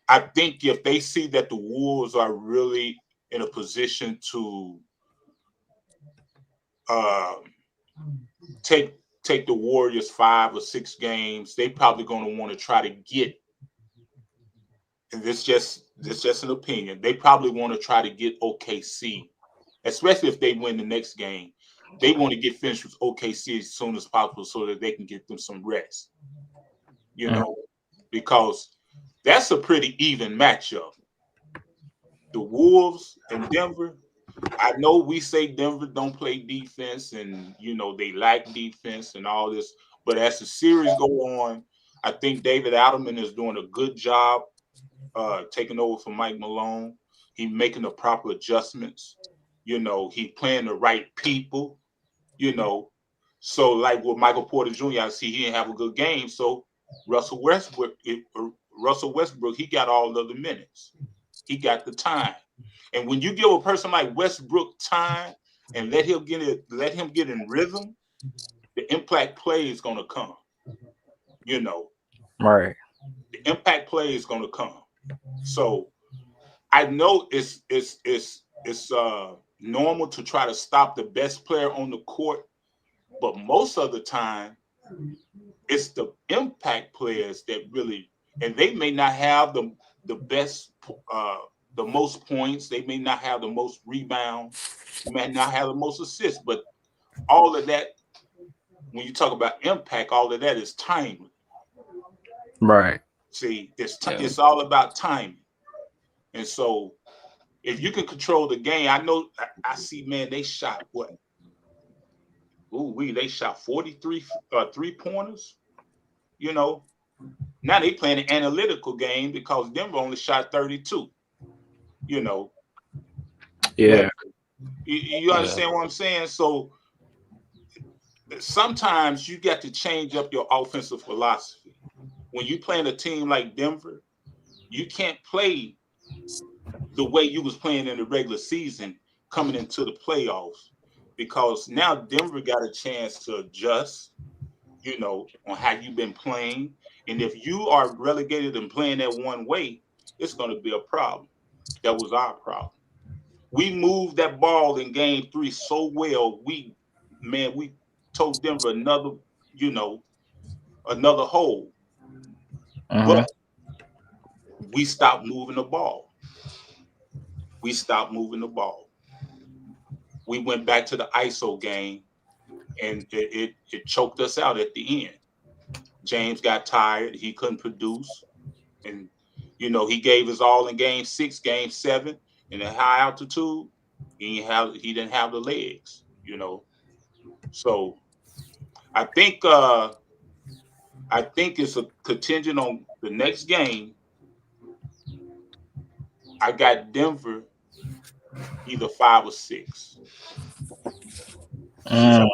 I think if they see that the Wolves are really in a position to uh, take the Warriors 5 or 6 games, they probably going to want to try to get. And this just It's just an opinion. They probably want to try to get OKC, especially if they win the next game. They want to get finished with OKC as soon as possible so that they can get them some rest. You Mhm. know, because that's a pretty even matchup. The Wolves and Denver. I know we say Denver don't play defense and they lack defense and all this, but as the series go on, I think David Adelman is doing a good job taking over from Mike Malone. He making the proper adjustments. He playing the right people. You know, so like with Michael Porter Jr., I see he didn't have a good game. So Russell Westbrook, Russell Westbrook, he got all of the minutes. He got the time. And when you give a person like Westbrook time and let him get in rhythm, the impact play is gonna come. You know, Right. the impact play is gonna come. So I know it's normal to try to stop the best player on the court, but most of the time it's the impact players that really, and they may not have the best, uh, the most points. They may not have the most rebounds. They may not have the most assists. But all of that, when you talk about impact, all of that is timing. Right. See, Yeah. it's all about timing. And so, if you can control the game, I know I see. Man, they shot what? Ooh, they shot 43 3-pointers. You know, now they playing an analytical game because Denver only shot 32. You know, but Yeah. you Yeah. understand what I'm saying? So sometimes you got to change up your offensive philosophy. When you playing a team like Denver, you can't play the way you was playing in the regular season coming into the playoffs because now Denver got a chance to adjust, on how you've been playing. And if you are relegated and playing that one way, it's going to be a problem. That was our problem. We moved that ball in game 3 so well. We told Denver you know, another hole. Hmm. But we stopped moving the ball. We stopped moving the ball. We went back to the ISO game and it choked us out at the end. James got tired. He couldn't produce. And he gave his all in game 6, game 7, in the high altitude. He didn't have the legs. So I think it's a contingent on the next game. I got Denver either 5 or 6. See, Mm,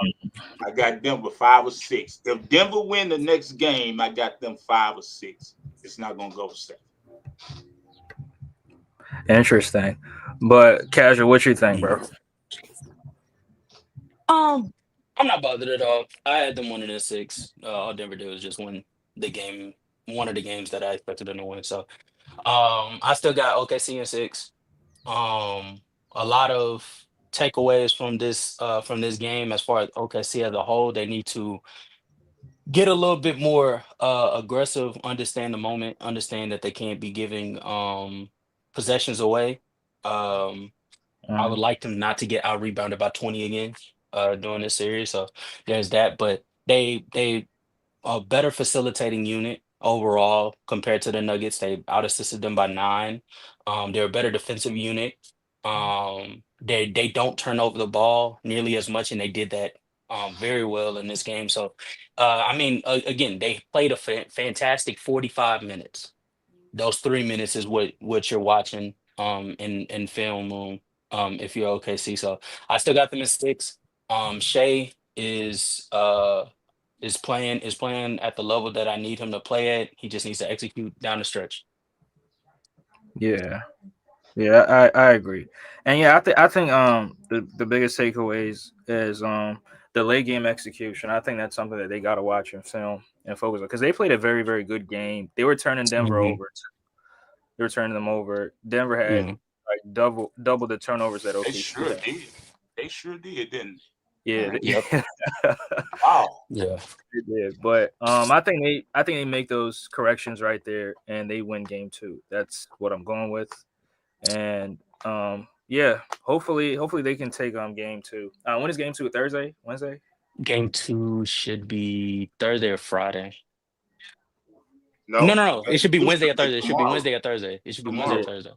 I got Denver 5 or 6. If Denver win the next game, I got them 5 or 6. It's not gonna go 7. interesting. But casual, what you think, bro? Um, I'm not bothered at all. I had them winning in 6. All Denver did was just win the game, one of the games that I expected them to win. So, I still got OKC in 6. A lot of takeaways from this game as far as OKC as a whole. They need to get a little bit more aggressive, understand the moment, understand that they can't be giving possessions away. Um, I would Mm, like them not to get out rebounded by 20 again during this series. So there's that. But they a better facilitating unit overall compared to the Nuggets. They out assisted them by 9. They're a better defensive unit. They don't turn over the ball nearly as much, and they did that very well in this game. So, I mean, again, they played a fantastic 45 minutes. Those 3 minutes is what you're watching in film room if you're OKC. So I still got them in 6. Shea is playing at the level that I need him to play at. He just needs to execute down the stretch. yeah. Yeah, I agree. And yeah, I think the biggest takeaways is the late game execution. I think that's something that they got to watch and film and focus on because they played a very very good game. They were turning Denver Hmm. over. They were turning them over. Denver had Yeah. like double the turnovers that They OKC sure had. did. They sure did, didn't they? Yeah. Yep. Wow. Yeah. Yeah, but I think they make those corrections right there, and they win game 2. That's what I'm going with, and yeah, hopefully they can take game 2. When is game 2? Thursday, Wednesday? Game 2 should be Thursday or Friday. No, No, no, no. It should be it Wednesday or should be Thursday. It should be tomorrow. Wednesday or Thursday. It should be Wednesday or Tomorrow. Thursday.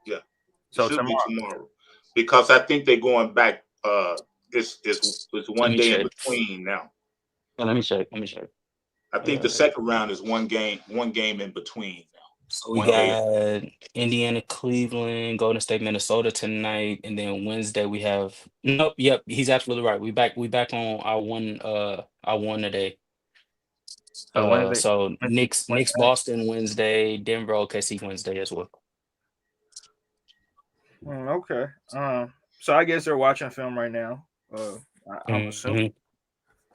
Yeah, it So should be tomorrow. tomorrow because I think they're going back. It's Let one me day in check. between now. Let me check. Let me check. I think the second round is one game in between now. So we One day. got Indiana, Cleveland, Golden State, Minnesota tonight, and then Wednesday we have. Nope. Yep. He's absolutely right. We back on our one today. So Wednesday. So Knicks Wednesday. Boston Wednesday, Denver OKC Wednesday as well. Okay. So I guess they're watching film right now. I'm assuming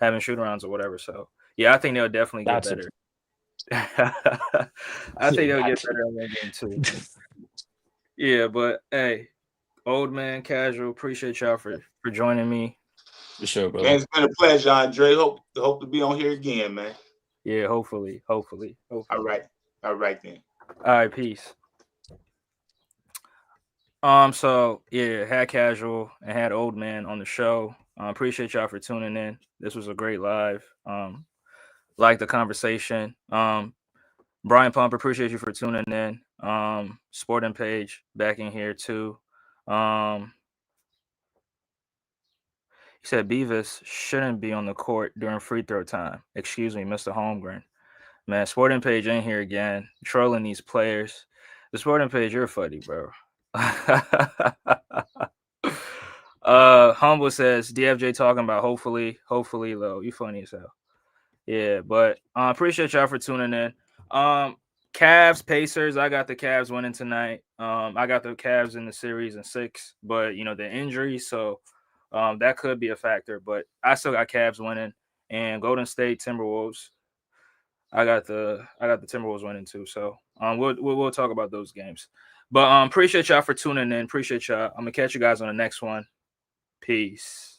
having shoot arounds or whatever. So yeah, I think they'll definitely get better. I think they'll get better in that game too. Yeah, but hey, old man casual, appreciate y'all for joining me. For sure, bro. Man, it's been a pleasure, Andre. Hope to be on here again, man. Yeah, hopefully. All right then. All right, peace. So yeah, had casual and had old man on the show. Appreciate y'all for tuning in. This was a great live. Like the conversation. Brian Pump, appreciate you for tuning in. Sporting Page back in here too. He said Beavis shouldn't be on the court during free throw time. Excuse me, Mr. Holmgren. Man, Sporting Page in here again, trolling these players. The Sporting Page, you're funny, bro. Humble says DFJ talking about hopefully low. You funny as hell. Yeah, but appreciate y'all for tuning in. Cavs, Pacers. I got the Cavs winning tonight. I got the Cavs in the series in 6, but the injury, so that could be a factor. But I still got Cavs winning, and Golden State Timberwolves. I got the Timberwolves winning too. So we'll talk about those games. But appreciate y'all for tuning in. Appreciate y'all. I'm gonna catch you guys on the next one. Peace.